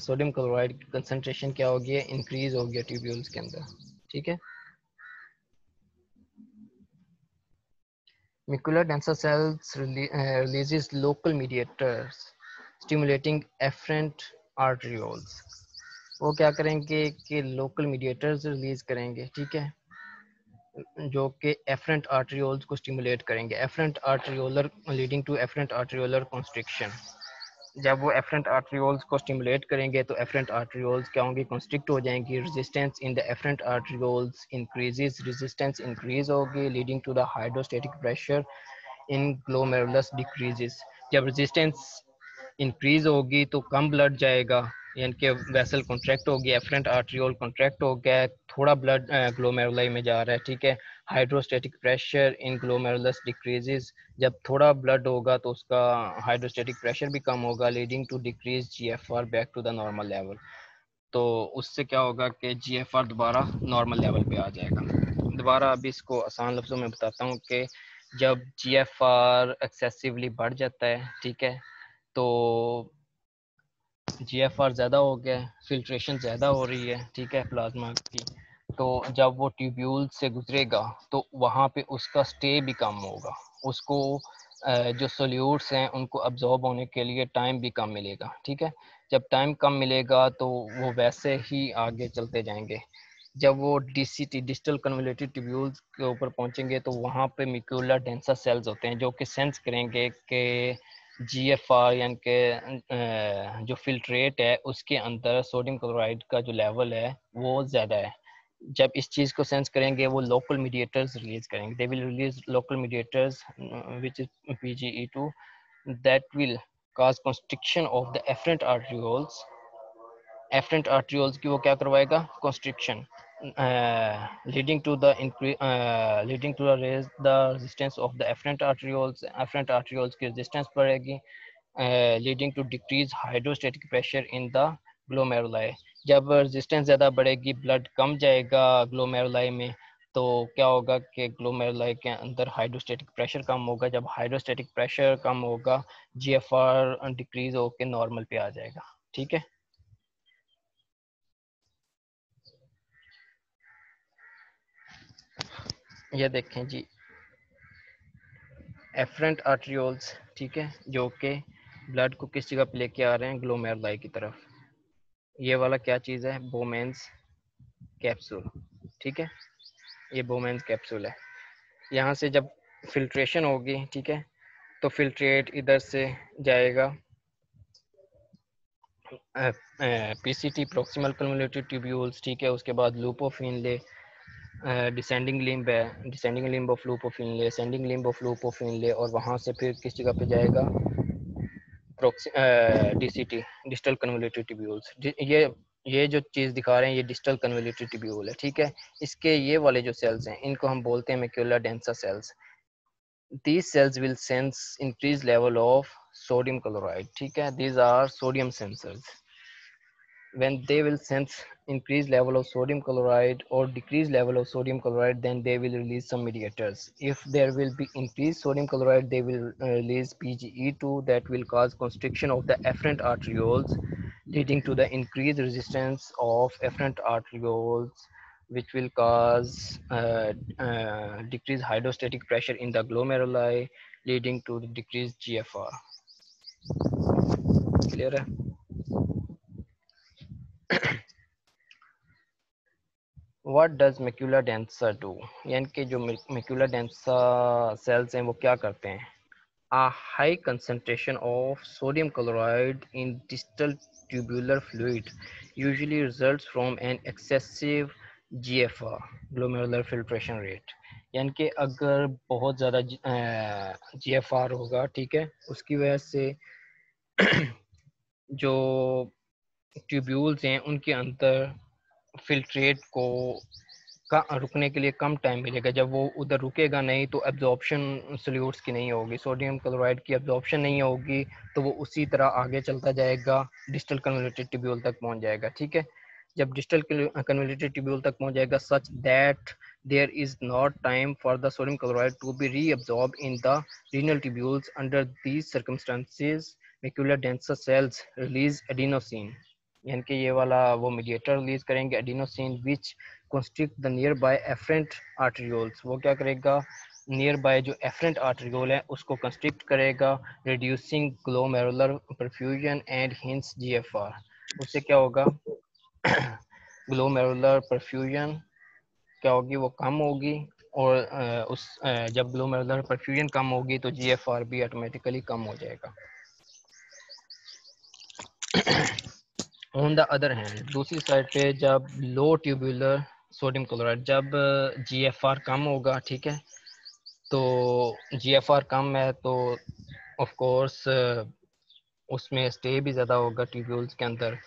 सोडियम क्लोराइड की कंसंट्रेशन क्या होगी, इंक्रीज हो गया ट्यूब्यूल्स के अंदर, ठीक है। Macular denser cells releases local mediators stimulating efferent arterioles। वो क्या करेंगे कि लोकल मीडिएटर्स रिलीज करेंगे, ठीक है, जो कि एफरेंट आर्टरियोल्स को स्टिमुलेट करेंगे, afferent arteriolar leading to afferent arteriolar constriction. जब वो एफरेंट आर्टरियोल्स को स्टिमुलेट करेंगे तो एफरेंट आर्टरियोल्स क्या होंगी, कंस्ट्रिक्ट हो जाएंगी, resistance in the afferent arterioles increases, resistance increase होगी, leading to the hydrostatic pressure in glomerulus decreases. जब रेजिस्टेंस इंक्रीज होगी तो कम ब्लड जाएगा, यानी कि वेसल कॉन्ट्रैक्ट होगी, एफरेंट आर्टरियोल कॉन्ट्रैक्ट हो गया, थोड़ा ब्लड ग्लोमेरुलाई में जा रहा है, ठीक है। Hydrostatic pressure in glomerulus decreases, जब थोड़ा ब्लड होगा तो उसका हाइड्रोस्टैटिक प्रेशर भी कम होगा, leading to decrease GFR back to the normal level. तो उससे क्या होगा कि जीएफआर दोबारा नॉर्मल लेवल पे आ जाएगा। दोबारा अभी इसको आसान लफ्ज़ों में बताता हूँ कि जब जीएफआर एक्सेसिवली बढ़ जाता है, ठीक है, तो जीएफआर ज़्यादा हो गया है, फिल्ट्रेशन ज़्यादा हो रही है, ठीक है, प्लाज्मा की, तो जब वो ट्यूब्यूल से गुजरेगा तो वहाँ पे उसका स्टे भी कम होगा, उसको जो सोल्यूट्स हैं उनको अब्जॉर्ब होने के लिए टाइम भी कम मिलेगा, ठीक है। जब टाइम कम मिलेगा तो वो वैसे ही आगे चलते जाएंगे। जब वो डीसीटी डिजिटल कन्वोल्यूटेड ट्यूब्यूल्स के ऊपर पहुंचेंगे तो वहाँ पे मिक्यूलर डेंसा सेल्स होते हैं जो कि सेंस करेंगे कि जीएफआर यानी कि जो फिल्ट्रेट है उसके अंदर सोडियम क्लोराइड का जो लेवल है वो ज़्यादा है। जब इस चीज़ को सेंस करेंगे वो लोकल मीडिएटर्स रिलीज करेंगे, they will release local mediators which is PGE2 that will cause constriction of the afferent arterioles। Afferent arterioles की वो क्या करवाएगा, constriction, leading to the increase leading to raise the resistance of the afferent arterioles। afferent arterioles की resistance बढ़ेगी, leading to decrease hydrostatic pressure in the glomeruli। जब resistance ज़्यादा बढ़ेगी, blood कम जाएगा ग्लोमेरुलाई में, तो क्या होगा कि ग्लोमेरुलाई के अंदर हाइड्रोस्टेटिक प्रेशर कम होगा, जब हाइड्रोस्टेटिक प्रेशर कम होगा जीएफआर डिक्रीज होकर नॉर्मल पे आ जाएगा, ठीक है। ये देखें जी, एफरेंट आर्टरियोल्स, ठीक है, जो कि ब्लड को किस जगह पे लेके आ रहे हैं, ग्लोमेरुलाई की तरफ। ये वाला क्या चीज़ है, बोमेंस कैप्सूल, ठीक है, ये बोमेंस कैप्सूल है। यहाँ से जब फिल्ट्रेशन होगी, ठीक है, तो फिल्ट्रेट इधर से जाएगा पीसीटी प्रॉक्सिमल कन्वोल्यूटेड ट्यूब्यूल्स, ठीक है, उसके बाद loop of Henle, descending limb है, descending limb of loop of Henle, ascending limb of loop of Henle, और वहाँ से फिर किस जगह पे जाएगा, डीसीटी डिजिटल कन्वोल्यूटेड ट्यूब्यूल्स। ये जो चीज़ दिखा रहे हैं ये डिजिटल कन्वोल्यूटेड ट्यूब्यूल है, ठीक है। इसके ये वाले जो सेल्स हैं इनको हम बोलते हैं macular densa cells. These cells will sense increased level of sodium chloride, ठीक है, these are sodium sensors। when they will sense increased level of sodium chloride or decreased level of sodium chloride, then they will release some mediators. If there will be increased sodium chloride, they will release PGE2 that will cause constriction of the afferent arterioles, leading to the increased resistance of afferent arterioles, which will cause decreased hydrostatic pressure in the glomeruli, leading to the decreased GFR। Clear है? What does macular densa do? यानी कि जो macular densa cells हैं वो क्या करते हैं? A high concentration of sodium chloride in distal tubular fluid usually results from an excessive GFR, glomerular filtration rate। यानी कि अगर बहुत ज़्यादा GFR होगा, ठीक है, उसकी वजह से जो ट्यूब्यूल्स हैं उनके अंदर फिल्ट्रेट को का रुकने के लिए कम टाइम मिलेगा। जब वो उधर रुकेगा नहीं तो एब्जॉर्प्शन सोल्यूट्स की नहीं होगी, सोडियम क्लोराइड की एब्जॉर्प्शन नहीं होगी, तो वो उसी तरह आगे चलता जाएगा, डिजिटल कन्वोल्यूटेड ट्यूब्यूल तक पहुंच जाएगा, ठीक है। जब डिजिटल कन्वोल्यूटेड ट्यूब्यूल तक पहुंच जाएगा such that there is not time for the sodium chloride to be reabsorb in the renal tubules, under these circumstances macular densa cells release adenosine. यानी कि ये वाला वो मीडिएटर रिलीज करेंगे adenosine which constrict the nearby afferent arterioles। वो क्या करेगा, nearby जो एफरेंट आर्टरियोल है उसको कंस्ट्रिक्ट करेगा, reducing glomerular perfusion and hence GFR. उससे क्या होगा, ग्लोमेरुलर परफ्यूजन क्या होगी, वो कम होगी, और जब ग्लोमेरुलर परफ्यूजन कम होगी तो जीएफआर भी ऑटोमेटिकली कम हो जाएगा। ऑन द अदर हैंड दूसरी साइड पे जब लो ट्यूबुलर सोडियम क्लोराइड जब जीएफआर कम होगा, ठीक है, तो जीएफआर कम है तो ऑफ कोर्स उसमें स्टे भी ज़्यादा होगा ट्यूब्यूल्स के अंदर,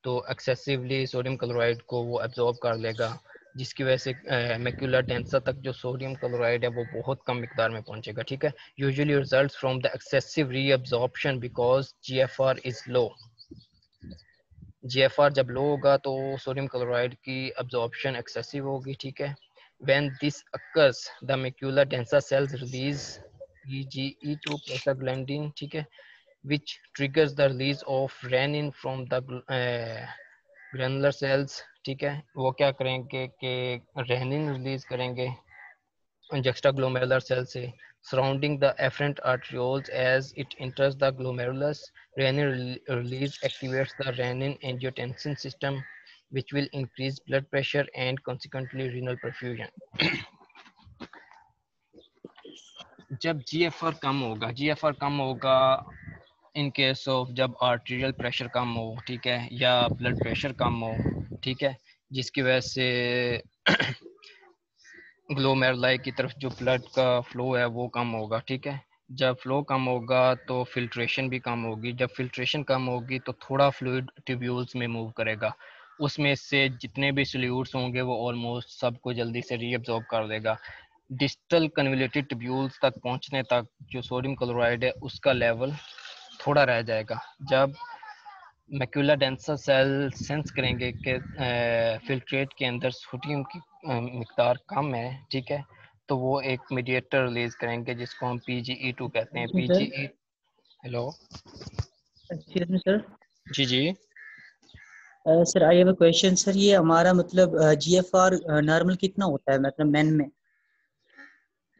तो एक्सेसिवली सोडियम क्लोराइड को वो एब्जॉर्ब कर लेगा, जिसकी वजह से मैक्यूलर डेंसा तक जो सोडियम क्लोराइड है वो बहुत कम मिकदार में पहुंचेगा, ठीक है। Usually results from the excessive reabsorption because GFR is low. GFR जब लो होगा तो सोडियम क्लोराइड की अब्जॉर्प्शन एक्सेसिव होगी, ठीक है। When this occurs the macular densa cells release PGE2 prostaglandin, ठीक है, which triggers the release of renin from the granular cells, ठीक है। वो क्या करेंगे कि रेनिन रिलीज करेंगे juxtaglomerular cell से surrounding the afferent arterioles as it enters the glomerulus. Renin release activates the renin-angiotensin system, which will increase blood pressure and consequently renal perfusion. जब GFR कम होगा इन केस ऑफ जब arterial pressure कम हो, ठीक है, या blood pressure कम हो, ठीक है, जिसकी वजह से ग्लोमेरुलाई की तरफ जो ब्लड का फ्लो है वो कम होगा, ठीक है। जब फ्लो कम होगा तो फिल्ट्रेशन भी कम होगी, जब फिल्ट्रेशन कम होगी तो थोड़ा फ्लूइड ट्यूब्यूल्स में मूव करेगा, उसमें से जितने भी सोल्यूट्स होंगे वो ऑलमोस्ट सबको जल्दी से रीअब्जॉर्ब कर देगा। डिस्टल कन्वोल्यूटेड ट्यूब्यूल्स तक पहुंचने तक जो सोडियम क्लोराइड है उसका लेवल थोड़ा रह जाएगा। जब मैक्यूलर डेंसा सेल सेंस करेंगे कि फिल्ट्रेट के अंदर सोडियम की मिकदार कम है, ठीक है, तो वो एक मीडिएटर रिलीज करेंगे जिसको हम PGE2 कहते हैं। Sir PGE, hello, excuse me sir. जी जी, sir I have a question sir, ये हमारा मतलब जीएफआर नॉर्मल कितना होता है मतलब मैन में?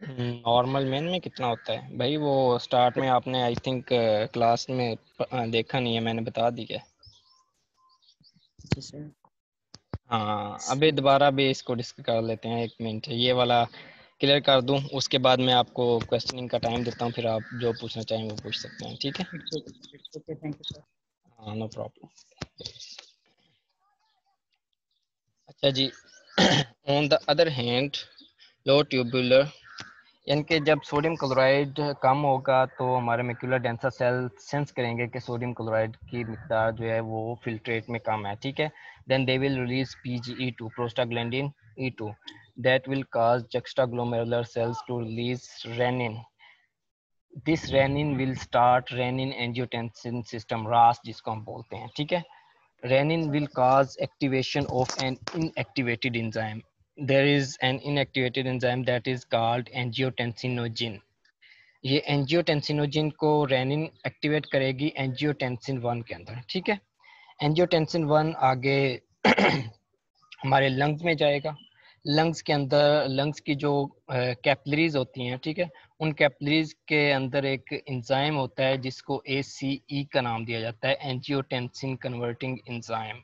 नॉर्मल मैन में कितना होता है भाई? वो स्टार्ट में आपने आई थिंक क्लास में देखा नहीं है, मैंने बता दिया। अच्छा सर। हाँ, अभी दोबारा भी इसको डिस्कस कर लेते हैं, एक मिनट ये वाला क्लियर कर दूं, उसके बाद मैं आपको क्वेश्चनिंग का टाइम देता हूँ, फिर आप जो पूछना चाहें वो पूछ सकते हैं, ठीक है। It's okay, thank you sir. हाँ, नो प्रॉब्लम। अच्छा जी, on the other hand low tubular, यानी कि जब सोडियम क्लोराइड कम होगा तो हमारे मैक्यूलर डेंसा सेल सेंस करेंगे कि सोडियम क्लोराइड की मिकदार जो है वो फिल्ट्रेट में कम है, ठीक है। Then they will release PGE2 prostaglandin E2 that will cause juxtaglomerular cells to release renin. This renin will start renin angiotensin system, RAS जिसको हम बोलते हैं, ठीक है। Renin will cause activation of an inactivated enzyme. There is an inactivated enzyme that is called angiotensinogen. ये angiotensinogen को rennin activate करेगी angiotensin 1 के अंदर, ठीक है। एंजियोटेंसिन 1 आगे हमारे लंग्स में जाएगा, लंग्स के अंदर लंग्स की जो कैपिलरीज होती हैं, ठीक है, उन कैपिलरीज के अंदर एक एंजाइम होता है जिसको ACE का नाम दिया जाता है, angiotensin converting enzyme.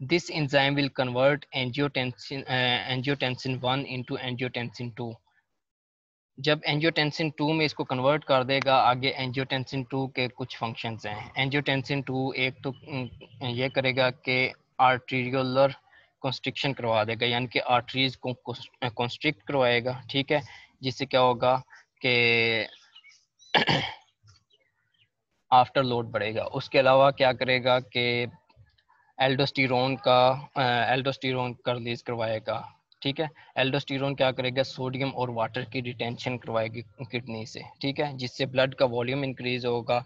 This enzyme will convert angiotensin 1 into angiotensin 2। जब एंजियोटेंसिन 2 में इसको कन्वर्ट कर देगा, आगे एंजियोटेंसिन 2 के कुछ फंक्शंस हैं। एंजियोटेंसिन 2 एक तो ये करेगा कि आर्टीरियोलर कंस्ट्रिक्शन करवा देगा, यानी कि आर्टरीज को कंस्ट्रिक्ट करवाएगा, ठीक है, जिससे क्या होगा कि आफ्टर लोड बढ़ेगा। उसके अलावा क्या करेगा कि एल्डोस्टेरोन का रिलीज करवाएगा, ठीक है। एल्डोस्टेरोन क्या करेगा, सोडियम और वाटर की रिटेंशन करवाएगी किडनी से, ठीक है, जिससे ब्लड का वॉल्यूम इंक्रीज होगा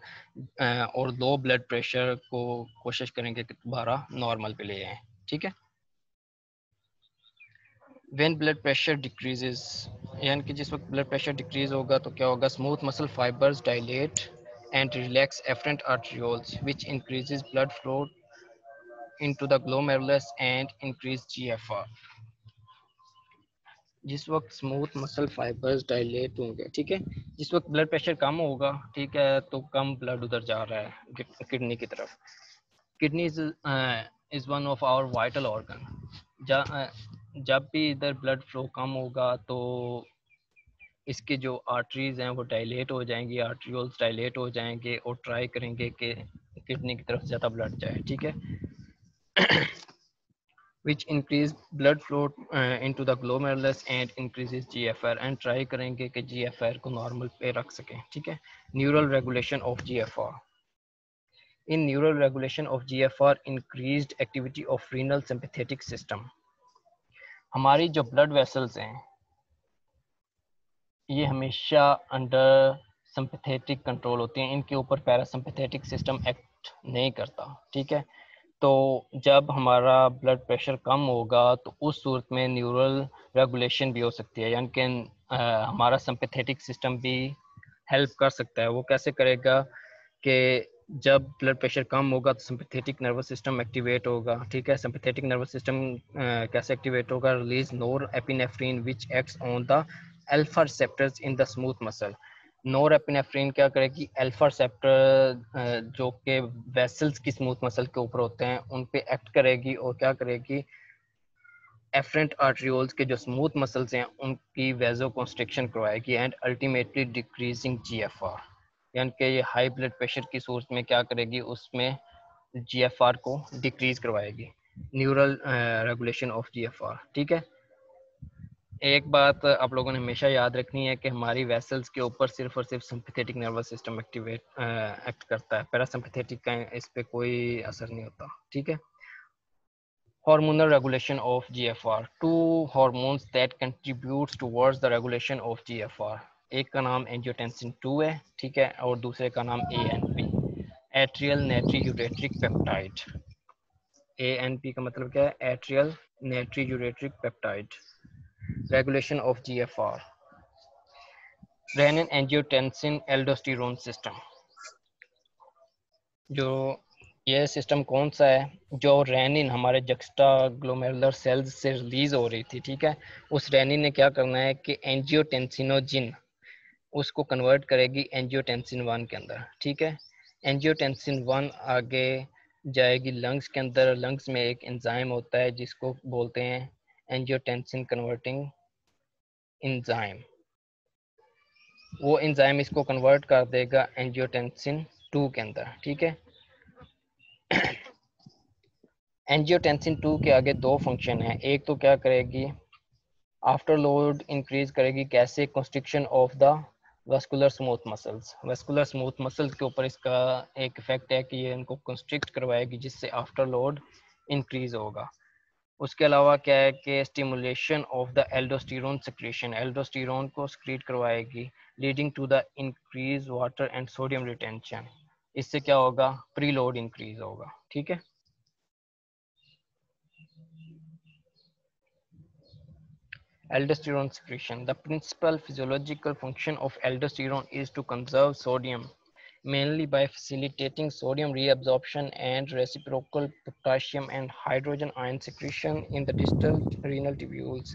और लो ब्लड प्रेशर को कोशिश करेंगे कि दोबारा नॉर्मल पे ले आए, ठीक है। व्हेन ब्लड प्रेशर डिक्रीजेस, यानी कि जिस वक्त ब्लड प्रेशर डिक्रीज होगा तो क्या होगा, smooth muscle fibres dilate and relax afferent arterioles which increases blood flow into the glomerulus and increase GFR. जिस वक्त स्मूथ मसल फाइबर्स डायलेट होंगे, ठीक है, जिस वक्त ब्लड प्रेशर कम होगा, ठीक है, तो कम ब्लड उधर जा रहा है किडनी की तरफ। Kidney is one of our vital organ. जब भी इधर ब्लड फ्लो कम होगा तो इसके जो आर्टरीज हैं वो डायलेट हो जाएंगी, आर्टरियोल्स डायलेट हो जाएंगे और ट्राई करेंगे कि किडनी की तरफ ज़्यादा ब्लड जाए, ठीक है। which increase blood flow into the glomerulus and increases GFR, and try करेंगे कि GFR को normal पे रख सकें, ठीक है। Neural regulation of GFR. In neural regulation of GFR, increased activity of renal sympathetic system. हमारी जो blood vessels हैं ये हमेशा अंडर सिंपैथेटिक कंट्रोल होती हैं, इनके ऊपर पैरासिम्पैथेटिक सिस्टम एक्ट नहीं करता, ठीक है। तो जब हमारा ब्लड प्रेशर कम होगा तो उस सूरत में न्यूरल रेगुलेशन भी हो सकती है, यानी कि हमारा सिंपैथेटिक सिस्टम भी हेल्प कर सकता है। वो कैसे करेगा कि जब ब्लड प्रेशर कम होगा तो सिंपैथेटिक नर्वस सिस्टम एक्टिवेट होगा, ठीक है। सिंपैथेटिक नर्वस सिस्टम कैसे एक्टिवेट होगा? Release NOR epinephrine which acts on the alpha receptors in the smooth muscle. NOR epinephrine क्या करेगी? अल्फा रिसेप्टर जो कि वेसल्स की स्मूथ मसल के ऊपर होते हैं उन पे एक्ट करेगी और क्या करेगी? एफरेंट आर्ट्रियोल्स के जो स्मूथ मसल्स हैं उनकी वेजो कंस्ट्रिक्शन करवाएगी एंड अल्टीमेटली डिक्रीजिंग जीएफआर, यानी कि ये हाई ब्लड प्रेशर की सूरत में क्या करेगी? उसमें जीएफआर को डिक्रीज करवाएगी। न्यूरल रेगुलेशन ऑफ जीएफआर, ठीक है। एक बात आप लोगों ने हमेशा याद रखनी है कि हमारी वेसल्स के ऊपर सिर्फ और सिर्फ सिंपैथेटिक नर्वस सिस्टम एक्ट करता है, पैरासिम्पैथेटिक का इस पे कोई असर नहीं होता, ठीक है। Hormonal regulation of GFR. Two hormones that contributes towards the regulation of GFR. एक का नाम एंजियोटेंसिन 2 है, ठीक है, और दूसरे का नाम ANP, atrial natriuretic peptide. ANP का मतलब क्या है? Atrial natriuretic peptide. Regulation of GFR. Renin angiotensin aldosterone system. जो ये सिस्टम कौन सा है? जो रेनिन हमारे जक्स्टा ग्लोमेरुलर सेल्स से रिलीज हो रही थी, ठीक है, उस रेनिन ने क्या करना है कि एंजियोटेंसिनोजिन उसको कन्वर्ट करेगी एंजियोटेंसिन 1 के अंदर, ठीक है। एंजियोटेंसिन 1 आगे जाएगी लंग्स के अंदर। लंग्स में एक एंजाइम होता है जिसको बोलते हैं एंजियोटेंसिन कन्वर्टिंग एंजाइम। वो एंजाइम इसको कन्वर्ट कर देगा एंजियोटेंसिन 2 के अंदर, ठीक है। एंजियोटेंसिन 2 के आगे दो फंक्शन है। एक तो क्या करेगी? आफ्टर लोड इंक्रीज करेगी। कैसे? Constriction of the vascular smooth muscles. Vascular smooth muscles के ऊपर इसका एक इफेक्ट है कि ये इनको कंस्ट्रिक्ट करवाएगी जिससे आफ्टर लोड इंक्रीज होगा। उसके अलावा क्या है कि stimulation of the aldosterone secretion, aldosterone को सिक्रीट करवाएगी leading to the increase water and sodium retention. इससे क्या होगा? प्री लोड इंक्रीज होगा, ठीक है। Aldosterone secretion. The principal physiological function of aldosterone is to conserve sodium, mainly by facilitating sodium reabsorption and reciprocal potassium and hydrogen ion secretion in the distal renal tubules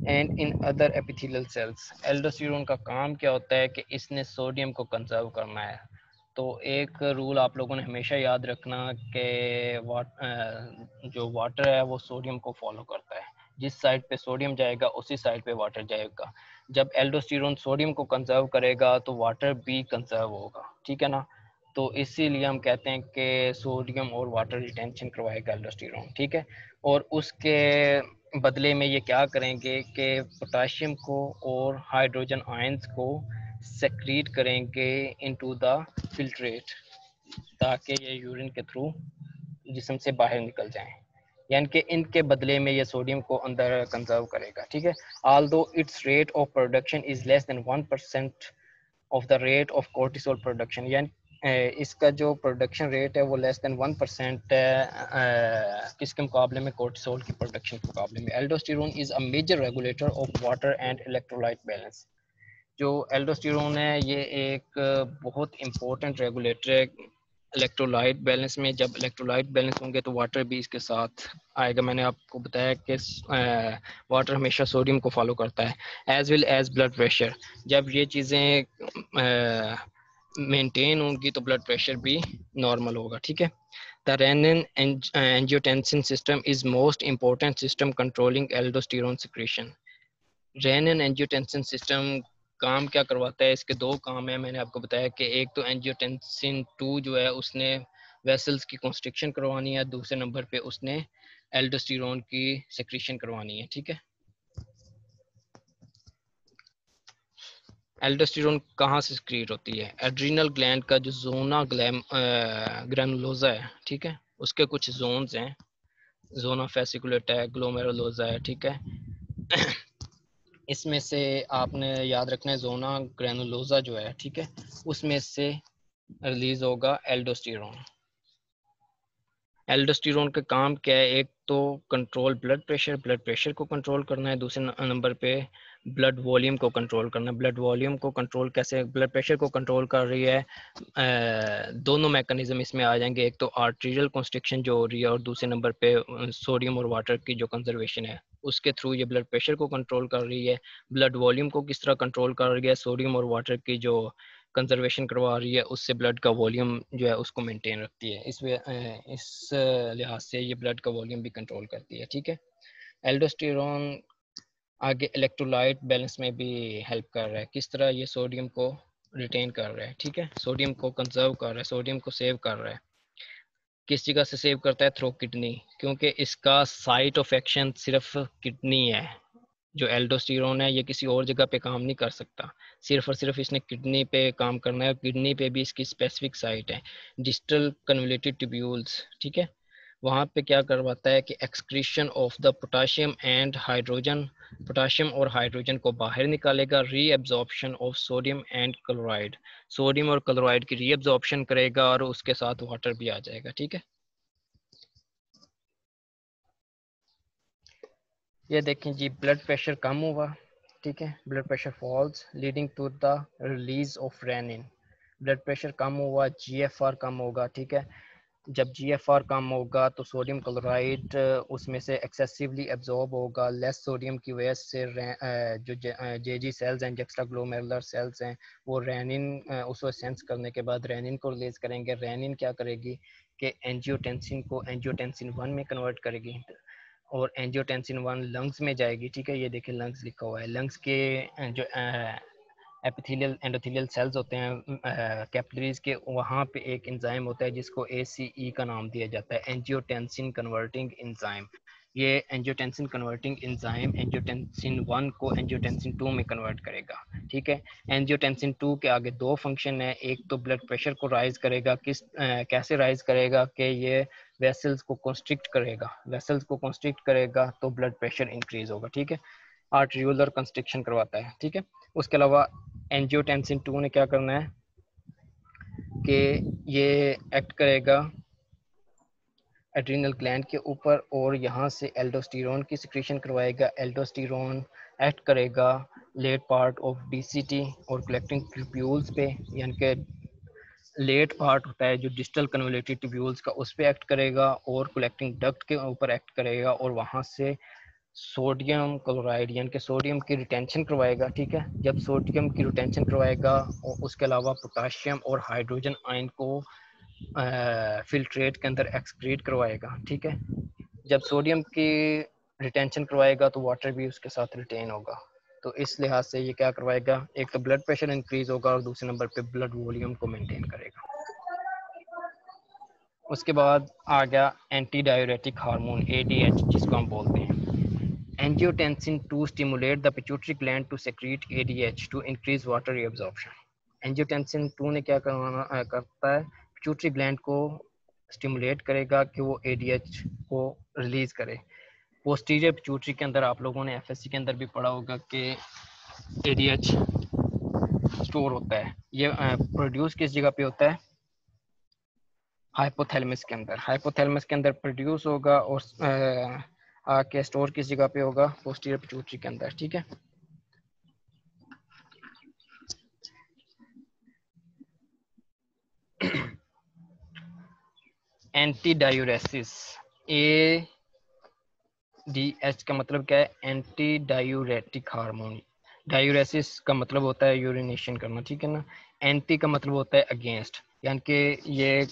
and in other epithelial cells. Aldosterone का काम क्या होता है कि इसने sodium को conserve करना है। तो एक रूल आप लोगों ने हमेशा याद रखना कि जो वाटर है वो सोडियम को फॉलो करता है। जिस साइड पे सोडियम जाएगा उसी साइड पे वाटर जाएगा। जब एल्डोस्टेरोन सोडियम को कंजर्व करेगा तो वाटर भी कंजर्व होगा, ठीक है ना। तो इसीलिए हम कहते हैं कि सोडियम और वाटर रिटेंशन करवाएगा एल्डोस्टेरोन, ठीक है। और उसके बदले में ये क्या करेंगे कि पोटाशियम को और हाइड्रोजन आयंस को सेक्रीट करेंगे इनटू द फिल्ट्रेट, ताकि ये यूरिन के थ्रू जिस्म से बाहर निकल जाएं। यानी कि इनके बदले में ये सोडियम को अंदर कंजर्व करेगा, ठीक है। Although it's rate of production is less than 1% of the rate of cortisol production, यानी इसका जो प्रोडक्शन रेट है वो लेस देन 1% है किसके मुकाबले में? कोर्टिसोल की प्रोडक्शन के मुकाबले में। Aldosterone is a major regulator of water and electrolyte balance. जो एल्डोस्टेरोन है ये एक बहुत इंपॉर्टेंट रेगुलेटर है इलेक्ट्रोलाइट बैलेंस में। जब इलेक्ट्रोलाइट बैलेंस होंगे तो वाटर भी इसके साथ आएगा। मैंने आपको बताया कि वाटर हमेशा सोडियम को फॉलो करता है, as well as blood pressure. जब ये चीज़ें मेंटेन होंगी तो ब्लड प्रेशर भी नॉर्मल होगा, ठीक है। The renin angiotensin system is most important system controlling aldosterone secretion. Renin angiotensin system काम क्या करवाता है, इसके दो काम है। मैंने आपको बताया कि एक तो एंजियोटेंसिन 2 जो है उसने वेसल्स की कंस्ट्रक्शन करवानी है, दूसरे नंबर पे उसने एल्डोस्टेरोन की सेक्रेशन करवानी है, ठीक है। एल्डोस्टेरोन कहाँ से सक्रिएट होती है? एड्रीनल ग्लैंड का जो जोना ग्रैनुलोजा है, ठीक है, उसके कुछ जोन्स हैं, जोना फेसिकुलेटा है, ग्लोमेरुलोजा है, ठीक है। इसमें से आपने याद रखना है जोना ग्रैनुलोजा जो है, ठीक है, उसमें से रिलीज होगा एल्डोस्टेरोन। एल्डोस्टेरोन का काम क्या है? एक तो कंट्रोल ब्लड प्रेशर को कंट्रोल करना है, दूसरे नंबर पे ब्लड वॉल्यूम को कंट्रोल करना है। ब्लड वॉल्यूम को कंट्रोल कैसे? ब्लड प्रेशर को कंट्रोल कर रही है, दोनों मैकेनिज्म इसमें आ जाएंगे, एक तो आर्टीरियल कंस्ट्रिक्शन जो हो रही है और दूसरे नंबर पे सोडियम और वाटर की जो कंजर्वेशन है उसके थ्रू ये ब्लड प्रेशर को कंट्रोल कर रही है। ब्लड वॉल्यूम को किस तरह कंट्रोल कर रही है? सोडियम और वाटर की जो कंजर्वेशन करवा रही है, उससे ब्लड का वॉल्यूम जो है उसको मेंटेन रखती है। इस लिहाज से ये ब्लड का वॉल्यूम भी कंट्रोल करती है, ठीक है। एल्डोस्टेरोन आगे इलेक्ट्रोलाइट बैलेंस में भी हेल्प कर रहा है। किस तरह? ये सोडियम को रिटेन कर रहा है, ठीक है, सोडियम को कंजर्व कर रहा है, सोडियम को सेव कर रहा है। किस जगह से सेव करता है? थ्रू किडनी, क्योंकि इसका साइट ऑफ एक्शन सिर्फ किडनी है। जो एल्डोस्टेरोन है ये किसी और जगह पे काम नहीं कर सकता, सिर्फ और सिर्फ इसने किडनी पे काम करना है। किडनी पे भी इसकी स्पेसिफिक साइट है, डिस्टल कन्वोल्यूटेड ट्यूब्यूल्स, ठीक है। वहाँ पे क्या करवाता है कि excretion of the potassium and hydrogen, potassium और हाइड्रोजन को बाहर निकालेगा। Reabsorption of sodium and chloride, sodium और क्लोराइड की रीएब्जॉर्प्शन करेगा और उसके साथ वाटर भी आ जाएगा, ठीक है। ये देखें जी, ब्लड प्रेशर कम हुआ, ठीक है, blood pressure falls leading to the release of renin. Blood pressure कम हुआ, जीएफआर कम होगा, ठीक है। जब जीएफआर कम होगा तो सोडियम क्लोराइड उसमें से एक्सेसिवली एब्जॉर्ब होगा। लेस सोडियम की वजह से जो जेजी सेल्स हैं, एक्स्ट्रा ग्लोमेरुलर सेल्स हैं, वो रेनिन उसको सेंस करने के बाद रेनिन को रिलीज करेंगे। रेनिन क्या करेगी कि एंजियोटेंसिन को एंजियोटेंसिन 1 में कन्वर्ट करेगी और एंजियोटेंसिन 1 लंग्स में जाएगी, ठीक है। ये देखिए लंग्स लिखा हुआ है। लंग्स के जो एपिथेलियल एंडोथेलियल सेल्स होते हैं कैपिलरीज के, वहाँ पे एक एंजाइम होता है जिसको ACE का नाम दिया जाता है, एंजियोटेंसिन कन्वर्टिंग एंजाइम। ये एंजियोटेंसिन कन्वर्टिंग एंजाइम एंजियोटेंसिन 1 को एंजियोटेंसिन 2 में कन्वर्ट करेगा, ठीक है। एंजियोटेंसिन 2 के आगे दो फंक्शन है, एक तो ब्लड प्रेशर को राइज करेगा। कैसे राइज करेगा कि ये वेसल्स को कंस्ट्रिक्ट करेगा, वेसल्स को कंस्ट्रिक्ट करेगा तो ब्लड प्रेशर इंक्रीज होगा, ठीक है। आर्ट्रियोलर कंस्ट्रिक्शन करवाता है, ठीक है। उसके अलावा एंजियोटेंसिन 2 ने क्या करना है कि ये एक्ट करेगा एड्रीनल ग्लैंड के ऊपर और यहाँ से एल्डोस्टेरोन की सिक्रीशन करवाएगा। एल्डोस्टेरोन एक्ट करेगा लेट पार्ट ऑफ DCT और कलेक्टिंग ट्यूब्यूल्स पे, यानी कि लेट पार्ट होता है जो डिस्टल कन्वोल्यूटेड ट्यूब्यूल्स का, उस पर एक्ट करेगा और कलेक्टिंग डक्ट के ऊपर एक्ट करेगा और वहाँ से सोडियम क्लोराइड यानी कि सोडियम की रिटेंशन करवाएगा, ठीक है। जब सोडियम की रिटेंशन करवाएगा और उसके अलावा पोटाशियम और हाइड्रोजन आयन को फिल्ट्रेट के अंदर एक्सक्रीट करवाएगा, ठीक है। जब सोडियम की रिटेंशन करवाएगा तो वाटर भी उसके साथ रिटेन होगा। तो इस लिहाज से ये क्या करवाएगा, एक तो ब्लड प्रेशर इंक्रीज होगा और दूसरे नंबर पे ब्लड वॉल्यूम को मेंटेन करेगा। उसके बाद आ गया एंटी डायूरेटिक हार्मोन ADH जिसको हम बोलते हैं। Angiotensin 2 stimulate the pituitary gland to secrete ADH to increase water reabsorption. Angiotensin 2 ने क्या करता है, पिट्यूटरी ग्लैंड को स्टिमुलेट करेगा कि वो ADH को रिलीज करे। पोस्टीरियर पिट्यूटरी के अंदर आप लोगों ने FSC के अंदर भी पढ़ा होगा कि ADH स्टोर होता है। ये प्रोड्यूस किस जगह पे होता है? हाइपोथैलेमस के अंदर। हाइपोथैलेमस के अंदर प्रोड्यूस होगा और आके स्टोर किस जगह पे होगा? पोस्टीरियर पिट्यूटरी के अंदर, ठीक है। एंटी डायूरेसिस, ADH का मतलब क्या है? Anti diuretic hormone. डायूरेसिस का मतलब होता है यूरिनेशन करना, ठीक है ना। एंटी का मतलब होता है अगेंस्ट, यानी कि ये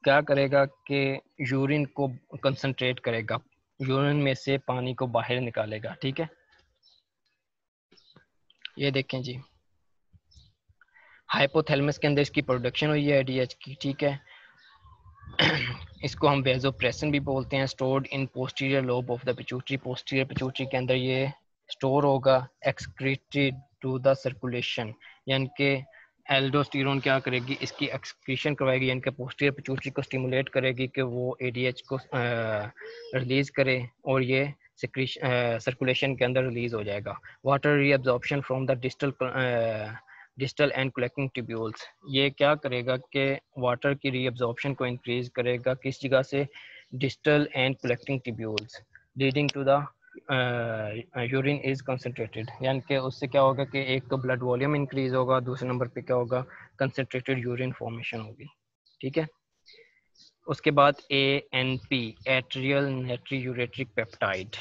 क्या करेगा कि यूरिन को कंसंट्रेट करेगा, यूरिन में से पानी को बाहर निकालेगा, ठीक है। ये देखें जी, हाइपोथैलेमस के अंदर इसकी प्रोडक्शन हुई है एडीएच की, ठीक है। इसको हम वेसोप्रेसिन भी बोलते हैं। Stored in posterior lobe of the pituitary, posterior pituitary के अंदर ये स्टोर होगा। एक्सक्रीटेड टू द सर्कुलेशन, यानी कि एल्डोस्टेरोन क्या करेगी, इसकी एक्सक्रीशन करवाएगी, यानी कि पोस्टीरियर पिट्यूटरी को स्टिमुलेट करेगी कि वो एडीएच को रिलीज करे और ये सर्कुलेशन के अंदर रिलीज हो जाएगा। Water reabsorption from the distal and collecting tubules, ये क्या करेगा कि वाटर की रीअब्जॉर्प्शन को इंक्रीज करेगा। किस जगह से, distal and collecting tubules, leading to the urine is concentrated, यानी कि उससे क्या होगा कि एक तो ब्लड वॉल्यूम इंक्रीज होगा, दूसरे नंबर पे क्या होगा, कंसनट्रेटेड यूरिन फॉर्मेशन होगी, ठीक है। उसके बाद ANP, atrial नाइट्रोयूरेटिक peptide.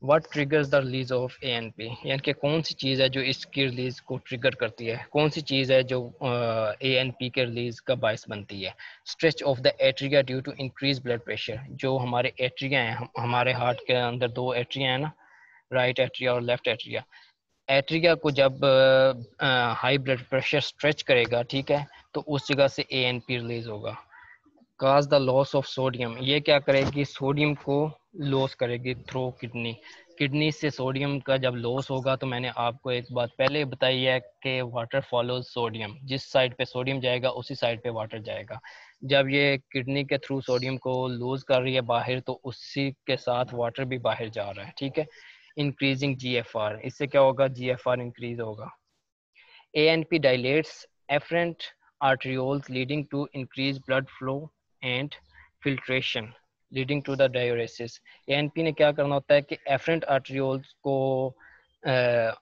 What triggers the release of ANP, यानी कि कौन सी चीज़ है जो इसकी रिलीज को ट्रिगर करती है, कौन सी चीज़ है जो ANP के रिलीज का बायस बनती है। Stretch of the atria due to increase blood pressure, जो हमारे एट्रिया हैं, हमारे हार्ट के अंदर दो एट्रिया हैं ना, राइट एट्रिया और लेफ्ट एट्रिया। एट्रिया को जब हाई ब्लड प्रेशर स्ट्रेच करेगा, ठीक है, तो उस जगह से ANP रिलीज होगा। काज द लॉस ऑफ सोडियम, ये क्या करेगी, सोडियम को लॉस करेगी थ्रू किडनी। किडनी से सोडियम का जब लॉस होगा, तो मैंने आपको एक बात पहले बताई है कि वाटर फॉलोज सोडियम, जिस साइड पे सोडियम जाएगा उसी साइड पे वाटर जाएगा। जब ये किडनी के थ्रू सोडियम को लूज कर रही है बाहर, तो उसी के साथ वाटर भी बाहर जा रहा है, ठीक है। इंक्रीजिंग GFR, इससे क्या होगा, GFR इंक्रीज होगा। ANP dilates afferent arterioles leading to increased blood flow and filtration leading to the diuresis। ANP ने क्या करना होता है कि afferent arterioles को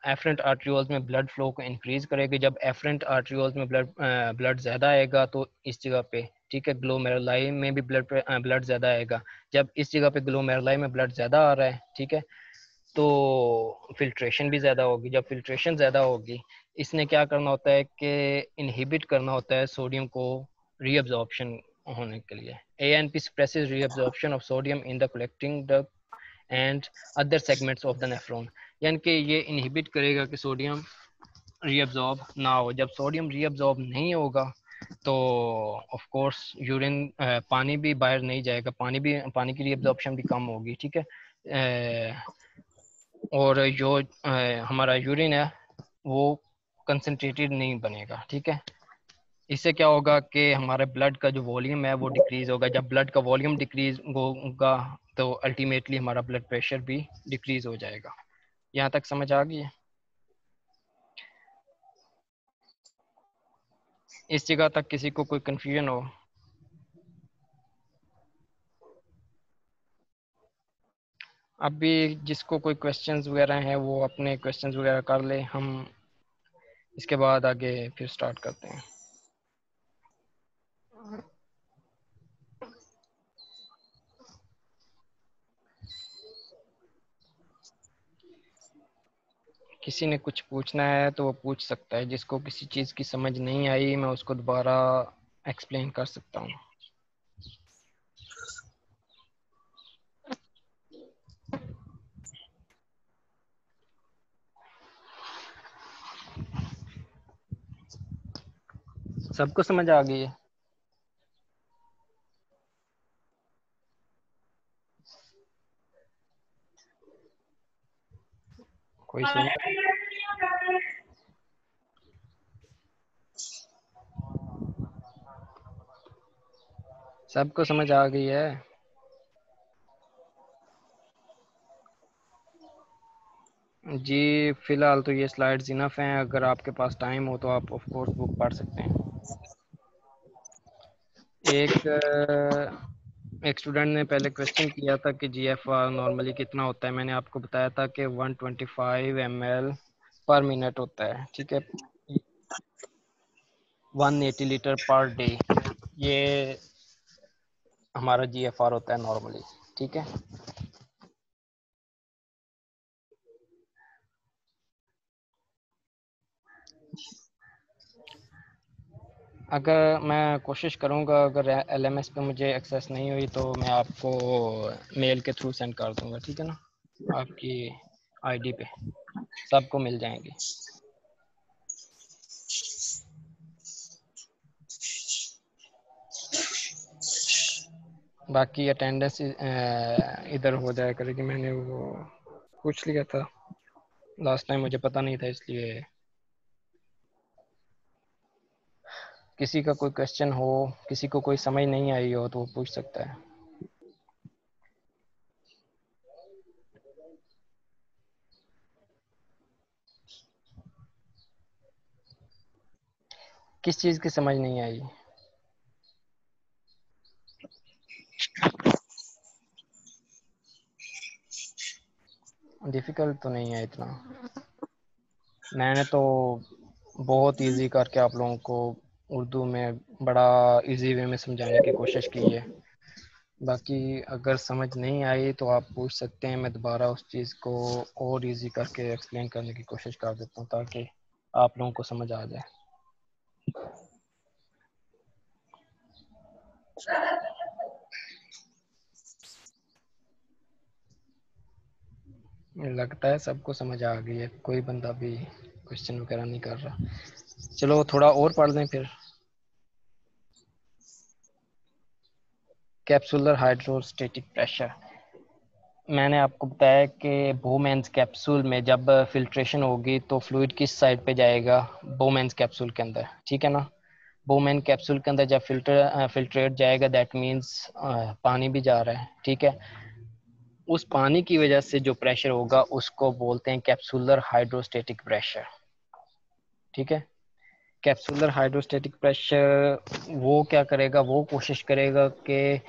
afferent arterioles में blood flow को increase करेगी। जब afferent arterioles में blood ज़्यादा आएगा तो इस जगह पे, ठीक है, ग्लोमेरुलाई में भी blood ज़्यादा आएगा। जब इस जगह पे ग्लोमेरुलाई में blood ज़्यादा आ रहा है, ठीक है, तो फिल्ट्रेशन भी ज़्यादा होगी। जब फिल्ट्रेशन ज़्यादा होगी, इसने क्या करना होता है कि इनहिबिट करना होता है सोडियम को रीअब्जॉर्प्शन होने के लिए। ANP suppresses reabsorption of sodium in the collecting duct and other segments of the nephron, यानी कि ये इनहिबिट करेगा कि सोडियम रीअब्जॉर्ब ना हो। जब सोडियम रीअब्जॉर्ब नहीं होगा तो ऑफ कोर्स यूरिन पानी भी बाहर नहीं जाएगा, पानी की रीअब्जॉर्प्शन भी कम होगी, ठीक है। और जो हमारा यूरिन है वो कंसनट्रेटेड नहीं बनेगा, ठीक है। इससे क्या होगा कि हमारे ब्लड का जो वॉल्यूम है वो डिक्रीज होगा। जब ब्लड का वॉल्यूम डिक्रीज होगा तो अल्टीमेटली हमारा ब्लड प्रेशर भी डिक्रीज हो जाएगा। यहाँ तक समझ आ गई है? इस जगह तक किसी को कोई कंफ्यूजन हो? अभी जिसको कोई क्वेश्चंस वगैरह हैं वो अपने क्वेश्चंस वगैरह कर ले, हम इसके बाद आगे फिर स्टार्ट करते हैं। किसी ने कुछ पूछना है तो वो पूछ सकता है। जिसको किसी चीज़ की समझ नहीं आई मैं उसको दोबारा एक्सप्लेन कर सकता हूँ। सबको समझ आ गई है? कोई सुन? सबको समझ आ गई है? जी फिलहाल तो ये स्लाइड्स इनफ हैं। अगर आपके पास टाइम हो तो आप ऑफ कोर्स बुक पढ़ सकते हैं। एक स्टूडेंट ने पहले क्वेश्चन किया था कि GFR नॉर्मली कितना होता है। मैंने आपको बताया था कि 125 ml पर मिनट होता है, ठीक है, 180 लीटर पर डे, ये हमारा GFR होता है नॉर्मली, ठीक है। अगर मैं कोशिश करूंगा, अगर LMS पे मुझे एक्सेस नहीं हुई तो मैं आपको मेल के थ्रू सेंड कर दूंगा, ठीक है ना, आपकी ID पे सबको मिल जाएंगे। बाकी अटेंडेंस इधर हो जाया करेगी। मैंने वो पूछ लिया था लास्ट टाइम, मुझे पता नहीं था, इसलिए किसी का कोई क्वेश्चन हो, किसी को कोई समझ नहीं आई हो तो वो पूछ सकता है। किस चीज़ की समझ नहीं आई? डिफ़िकल्ट तो नहीं है इतना। मैंने तो बहुत इजी करके आप लोगों को उर्दू में बड़ा इजी वे में समझाने की कोशिश की है। बाकी अगर समझ नहीं आई तो आप पूछ सकते हैं, मैं दोबारा उस चीज़ को और इजी करके एक्सप्लेन करने की कोशिश कर देता हूँ ताकि आप लोगों को समझ आ जाए। मुझे लगता है सबको समझ आ गई है, कोई बंदा भी क्वेश्चन वगैरह नहीं कर रहा। चलो थोड़ा और पढ़ लें फिर। कैप्सुलर हाइड्रोस्टेटिक प्रेशर, मैंने आपको बताया कि बोमेंस कैप्सूल में जब फिल्ट्रेशन होगी तो फ्लूइड किस साइड पे जाएगा? बोमेंस कैप्सूल के अंदर, ठीक है ना। बोमेन कैप्सूल के अंदर जब फिल्ट्रेट जाएगा, दैट मीन्स पानी भी जा रहा है, ठीक है। उस पानी की वजह से जो प्रेशर होगा उसको बोलते हैं कैप्सुलर हाइड्रोस्टेटिक प्रेशर, ठीक है। कैप्सुलर हाइड्रोस्टेटिक प्रेशर वो क्या करेगा, वो कोशिश करेगा कि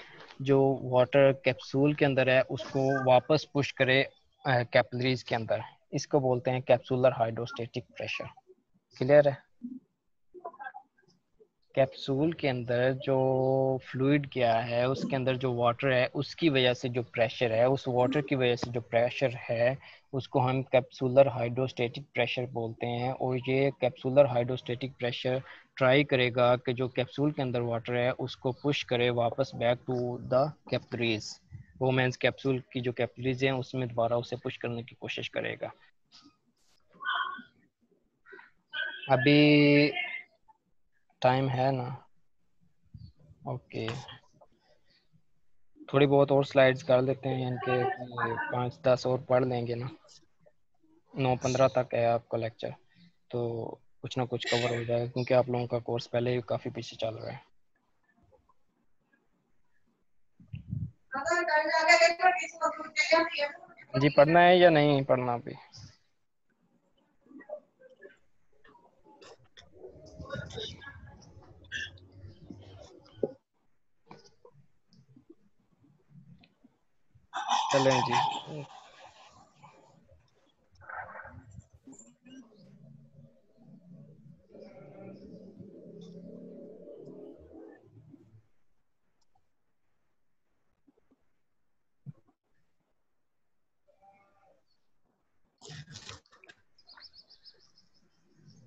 जो वाटर कैप्सूल के अंदर है उसको वापस पुश करे कैपिलरीज के अंदर। इसको बोलते हैं कैप्सुलर हाइड्रोस्टेटिक प्रेशर। क्लियर है? कैप्सूल के अंदर जो फ्लूइड गया है उसके अंदर जो वाटर है उसकी वजह से जो प्रेशर है, उस वाटर की वजह से जो प्रेशर है उसको हम कैप्सुलर हाइड्रोस्टेटिक प्रेशर बोलते हैं। और ये कैप्सुलर हाइड्रोस्टेटिक प्रेशर ट्राई करेगा कि जो कैप्सूल के अंदर वाटर है उसको पुश करे वापस बैक टू द कैपिलरीज। वो मींस कैप्सूल की जो कैपिलरीज हैं उसमें दोबारा उसे पुश करने की कोशिश करेगा। अभी टाइम है ना? ओके, थोड़ी बहुत और स्लाइड्स कर लेते हैं, यानी कि 5-10 और पढ़ लेंगे ना। 9:15 तक है आपका लेक्चर, तो कुछ ना कुछ कवर हो जाएगा क्योंकि आप लोगों का कोर्स पहले ही काफ़ी पीछे चल रहा है। जी पढ़ना है या नहीं पढ़ना अभी? चलें जी।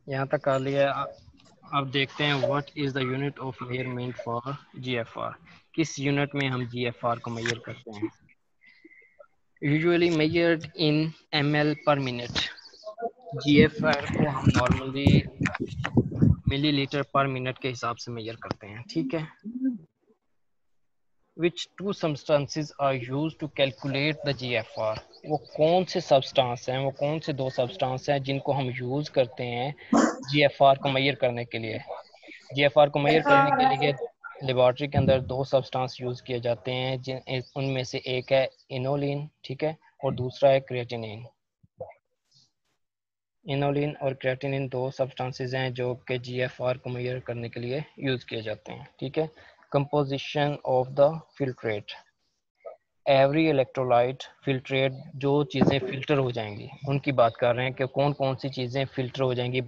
यहाँ तक कर लिया। अब देखते हैं what is the unit of measurement for GFR. किस यूनिट में हम जीएफआर को मेजर करते हैं? यूजुअली मेजर्ड इन ml पर मिनट। जीएफआर को हम नॉर्मली मिलीलीटर पर मिनट के हिसाब से मेजर करते हैं, ठीक है। Which two substances are used to calculate the GFR? वो कौन से सब्सटेंस हैं, वो कौन से दो सब्सटेंस हैं जिनको हम यूज करते हैं जीएफआर को मेजर करने के लिए? जीएफआर को मेजर करने के लिए लेबोरेटरी के अंदर दो सब्सटेंस यूज किए जाते हैं, जिन उनमें से एक है इनोलिन, ठीक है, और दूसरा है क्रिएटिनिन। इनोलिन और क्रिएटिनिन दो सब्सटेंसेस हैं जो कि जीएफआर को मेजर करने के लिए यूज किए जाते हैं, ठीक है। Composition of the filtrate, every electrolyte filtrate, जो चीज़ें फिल्टर हो जाएंगी उनकी बात कर रहे हैं कि कौन कौन सी चीज़ें फिल्टर हो जाएंगी,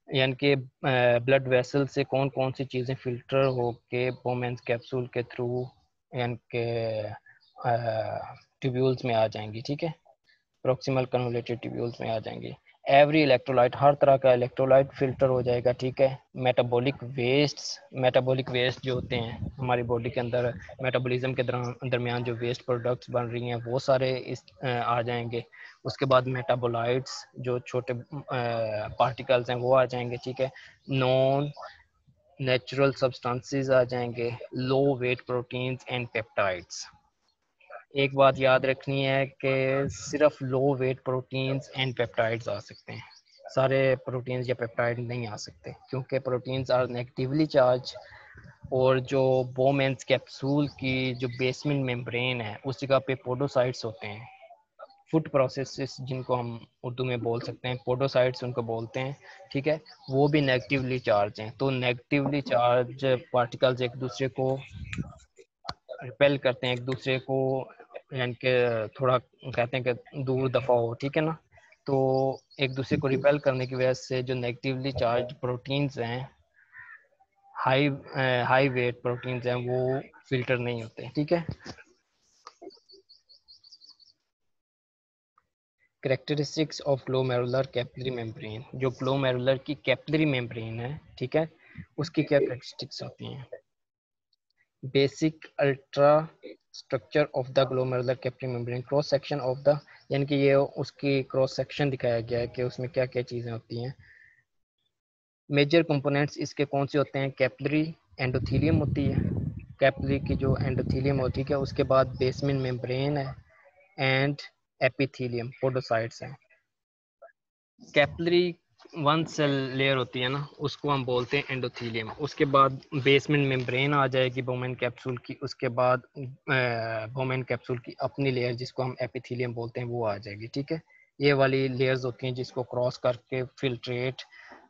यानी कि ब्लड वेसल से कौन कौन सी चीज़ें फिल्टर हो के बोमेंस कैप्सूल के थ्रू यानी कि ट्यूब्यूल्स में आ जाएंगी, ठीक है, प्रॉक्सिमल कन्वोल्यूटेड ट्यूब्यूल्स में आ जाएंगी। एवरी इलेक्ट्रोलाइट, हर तरह का इलेक्ट्रोलाइट फिल्टर हो जाएगा, ठीक है। मेटाबॉलिक वेस्ट जो होते हैं हमारी बॉडी के अंदर, मेटाबॉलिज्म के दरमियान जो वेस्ट प्रोडक्ट्स बन रही हैं वो सारे इस आ जाएंगे। उसके बाद मेटाबोलाइट्स जो छोटे पार्टिकल्स हैं वो आ जाएंगे, ठीक है। नेचुरल सब्सटेंसेस आ जाएंगे, लो वेट प्रोटीन्स एंड पेप्टाइड्स। एक बात याद रखनी है कि सिर्फ लो वेट प्रोटीन्स एंड पेप्टाइड्स आ सकते हैं, सारे प्रोटीन्स या पेप्टाइड नहीं आ सकते, क्योंकि प्रोटीन्स आर नेगेटिवली चार्ज। और जो बोमेंस कैप्सूल की जो बेसमेंट मेम्ब्रेन है उस जगह पे पोडोसाइट्स होते हैं, फूड प्रोसेसेस जिनको हम उर्दू में बोल सकते हैं, पोडोसाइट्स उनको बोलते हैं, ठीक है। वो भी नेगेटिवली चार्ज हैं, तो नेगेटिवली चार्ज पार्टिकल्स एक दूसरे को रिपेल करते हैं, एक दूसरे को यानी कि थोड़ा कहते हैं कि दूर दफा हो, ठीक है ना। तो एक दूसरे को रिपेल करने की वजह से जो नेगेटिवली चार्ज प्रोटीन्स हैं, हाई वेट प्रोटीन्स हैं, वो फिल्टर नहीं होते, ठीक है। Characteristics of glomerular capillary membrane, जो ग्लोमेरुलर की कैपिलरी मेम्ब्रेन है, ठीक है, उसकी क्या कैरेक्टरिस्टिक्स होती हैं। Basic ultra structure of the glomerular capillary membrane, cross section of the, यानी कि ये उसकी क्रॉस सेक्शन दिखाया गया है कि उसमें क्या क्या चीज़ें होती हैं। मेजर कंपोनेंट्स इसके कौन से होते हैं, कैपिलरी एंडोथीलियम होती है, कैपिलरी की जो एंडोथीलियम होती है, उसके बाद बेसमेंट मेम्ब्रेन है एंड एपिथीलियम पोडोसाइट्स हैं। कैपिलरी वन सेल लेयर होती है ना, उसको हम बोलते हैं एंडोथीलियम। उसके बाद बेसमेंट मेम्ब्रेन आ जाएगी बोमेन कैप्सूल की, उसके बाद बोमेन कैप्सूल की अपनी लेयर जिसको हम एपिथीलियम बोलते हैं वो आ जाएगी, ठीक है। ये वाली लेयर्स होती हैं जिसको क्रॉस करके फिल्ट्रेट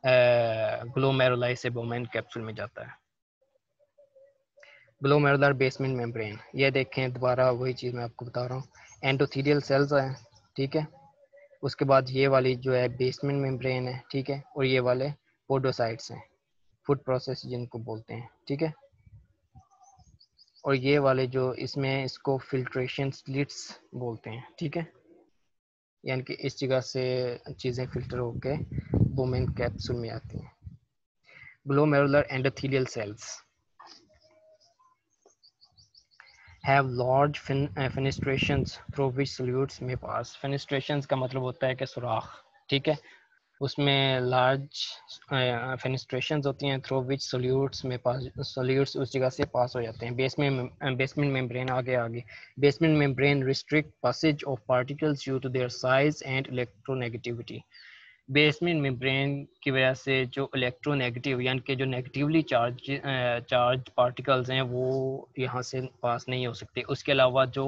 ग्लोमेरुलाई से बोमेन कैप्सूल में जाता है। ग्लोमेरुलर बेसमेंट मेम्ब्रेन, ये देखें दोबारा वही चीज़ मैं आपको बता रहा हूँ, एंडोथीलियल सेल्स हैं, ठीक है। उसके बाद ये वाली जो है बेसमेंट मेम्ब्रेन है, ठीक है, और ये वाले पोडोसाइट्स हैं, फूड प्रोसेस जिनको बोलते हैं, ठीक है। और ये वाले जो इसमें इसको फिल्ट्रेशन स्लिट्स बोलते हैं, ठीक है, यानी कि इस जगह से चीज़ें फिल्टर होके बोमेन कैप्सूल में आती हैं। Glomerular endothelial cells have large fenestrations through which solutes may pass। fenestrations का मतलब होता है कि सुराख, ठीक है, उसमें लार्ज फेनिस्ट्रेशंस होती हैं थ्रू विच सोल्यूट्स में पास, सोल्यूट्स उस जगह से पास हो जाते हैं। बेसमेंट मेम्ब्रेन आगे basement membrane restrict passage of particles due to their size and electronegativity. Basement membrane की वजह से जो इलेक्ट्रोनेगेटिव यानी कि जो नेगेटिवली चार्ज पार्टिकल्स हैं वो यहाँ से पास नहीं हो सकते। उसके अलावा जो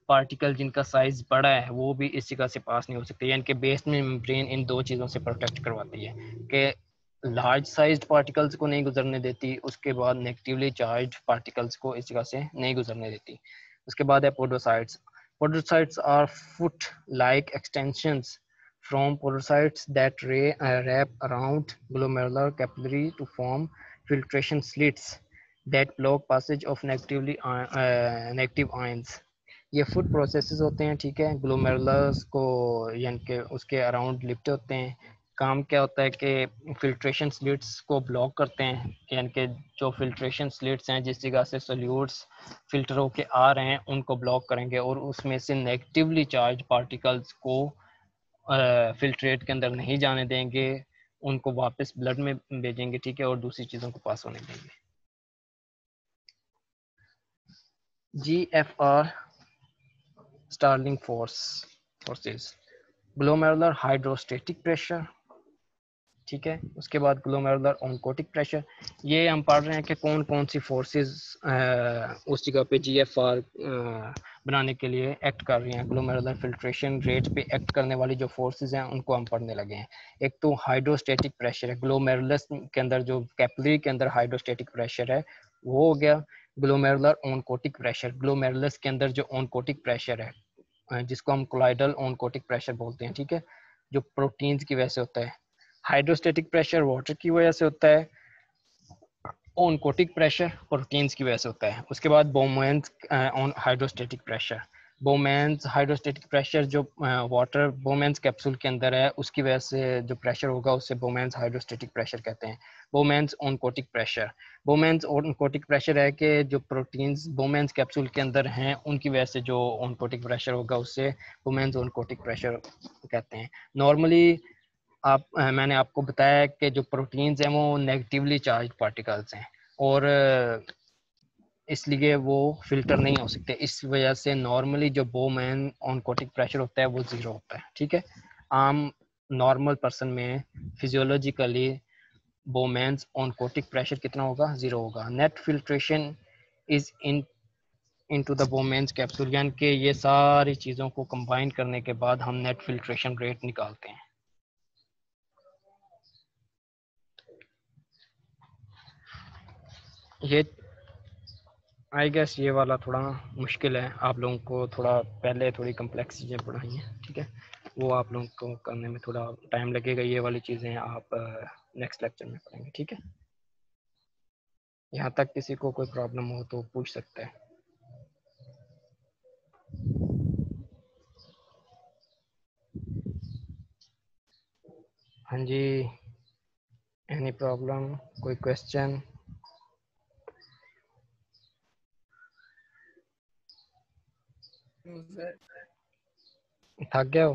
पार्टिकल जिनका साइज बड़ा है वो भी इस जगह से पास नहीं हो सकते, यानी कि बेसमेंट मेम्ब्रेन इन दो चीज़ों से प्रोटेक्ट करवाती है कि लार्ज साइज्ड पार्टिकल्स को नहीं गुजरने देती, उसके बाद नेगेटिवली चार्ज पार्टिकल्स को इस जगह से नहीं गुजरने देती। उसके बाद है podocytes. Podocytes are foot like extensions from podocytes that wrap around glomerular capillary to form filtration slits that block passage of negative ions। ये फूड प्रोसेसेस होते हैं, ठीक है, ग्लोमेरुलस को यानी कि उसके अराउंड लिपटे होते हैं। काम क्या होता है कि फिल्ट्रेशन स्लिट्स को ब्लॉक करते हैं, यानी कि जो फिल्ट्रेशन स्लिट्स हैं जिस जगह से सोल्यूट्स फिल्टर होके आ रहे हैं उनको ब्लॉक करेंगे और उसमें से नेगेटिवली चार्ज पार्टिकल्स को फिल्ट्रेट के अंदर नहीं जाने देंगे, उनको वापस ब्लड में भेजेंगे, ठीक है, और दूसरी चीज़ों को पास होने देंगे। GFR Starling forces, glomerular hydrostatic pressure, ठीक है। उसके बाद ग्लोमेरुलर ऑनकोटिक प्रेशर। ये हम पढ़ रहे हैं कि कौन कौन सी फोर्सेस उस जगह पे GFR बनाने के लिए एक्ट कर रही हैं। ग्लोमेरुलर फिल्ट्रेशन रेट पे एक्ट करने वाली जो फोर्सेस हैं उनको हम पढ़ने लगे हैं। एक तो हाइड्रोस्टेटिक प्रेशर है, ग्लोमेरुलस के अंदर जो कैपिलरी के अंदर हाइड्रोस्टेटिक प्रेशर है वो हो गया। ग्लोमेरुलर ऑनकोटिक प्रेशर, ग्लोमेरुलस के अंदर जो ऑनकोटिक प्रेशर है जिसको हम कोलाइडल ऑनकोटिक प्रेशर बोलते हैं, ठीक है, जो प्रोटीन्स की वजह से होता है। हाइड्रोस्टेटिक प्रेशर वाटर की वजह से होता है, ऑनकोटिक प्रेशर प्रोटीन्स की वजह से होता है। उसके बाद बोमेंस on hydrostatic pressure, बोमेंस hydrostatic pressure जो वाटर बोमेंस कैप्सूल के अंदर है उसकी वजह से जो प्रेशर होगा उससे बोमेंस हाइड्रोस्टेटिक प्रेशर कहते हैं। बोमेंस ऑनकोटिक प्रेशर, बोमेंस ऑनकोटिक प्रेशर है कि जो प्रोटीन्स बोमेंस कैप्सूल के अंदर हैं उनकी वजह से जो ऑनकोटिक प्रेशर होगा उससे बोमेंस ऑनकोटिक प्रेशर कहते हैं। नॉर्मली मैंने आपको बताया कि जो प्रोटीन्स हैं वो नेगेटिवली चार्ज पार्टिकल्स हैं और इसलिए वो फिल्टर नहीं हो सकते। इस वजह से नॉर्मली जो बोमैन ऑनकोटिक प्रेशर होता है वो ज़ीरो होता है। ठीक है, आम नॉर्मल पर्सन में फिजियोलॉजिकली बोमैन्स ऑनकोटिक प्रेशर कितना होगा? ज़ीरो होगा। Net filtration is into the Bowman's capsule, यानी कि ये सारी चीज़ों को कंबाइन करने के बाद हम नेट फिल्ट्रेशन रेट निकालते हैं। ये आई गेस ये वाला थोड़ा मुश्किल है, आप लोगों को थोड़ा पहले थोड़ी कम्प्लेक्स चीज़ें पढ़ाई हैं। ठीक है, वो आप लोगों को करने में थोड़ा टाइम लगेगा। ये वाली चीज़ें आप नेक्स्ट लेक्चर में पढ़ेंगे। ठीक है, यहाँ तक किसी को कोई प्रॉब्लम हो तो पूछ सकता है। हाँ जी, एनी प्रॉब्लम, कोई क्वेश्चन? थक गए हो?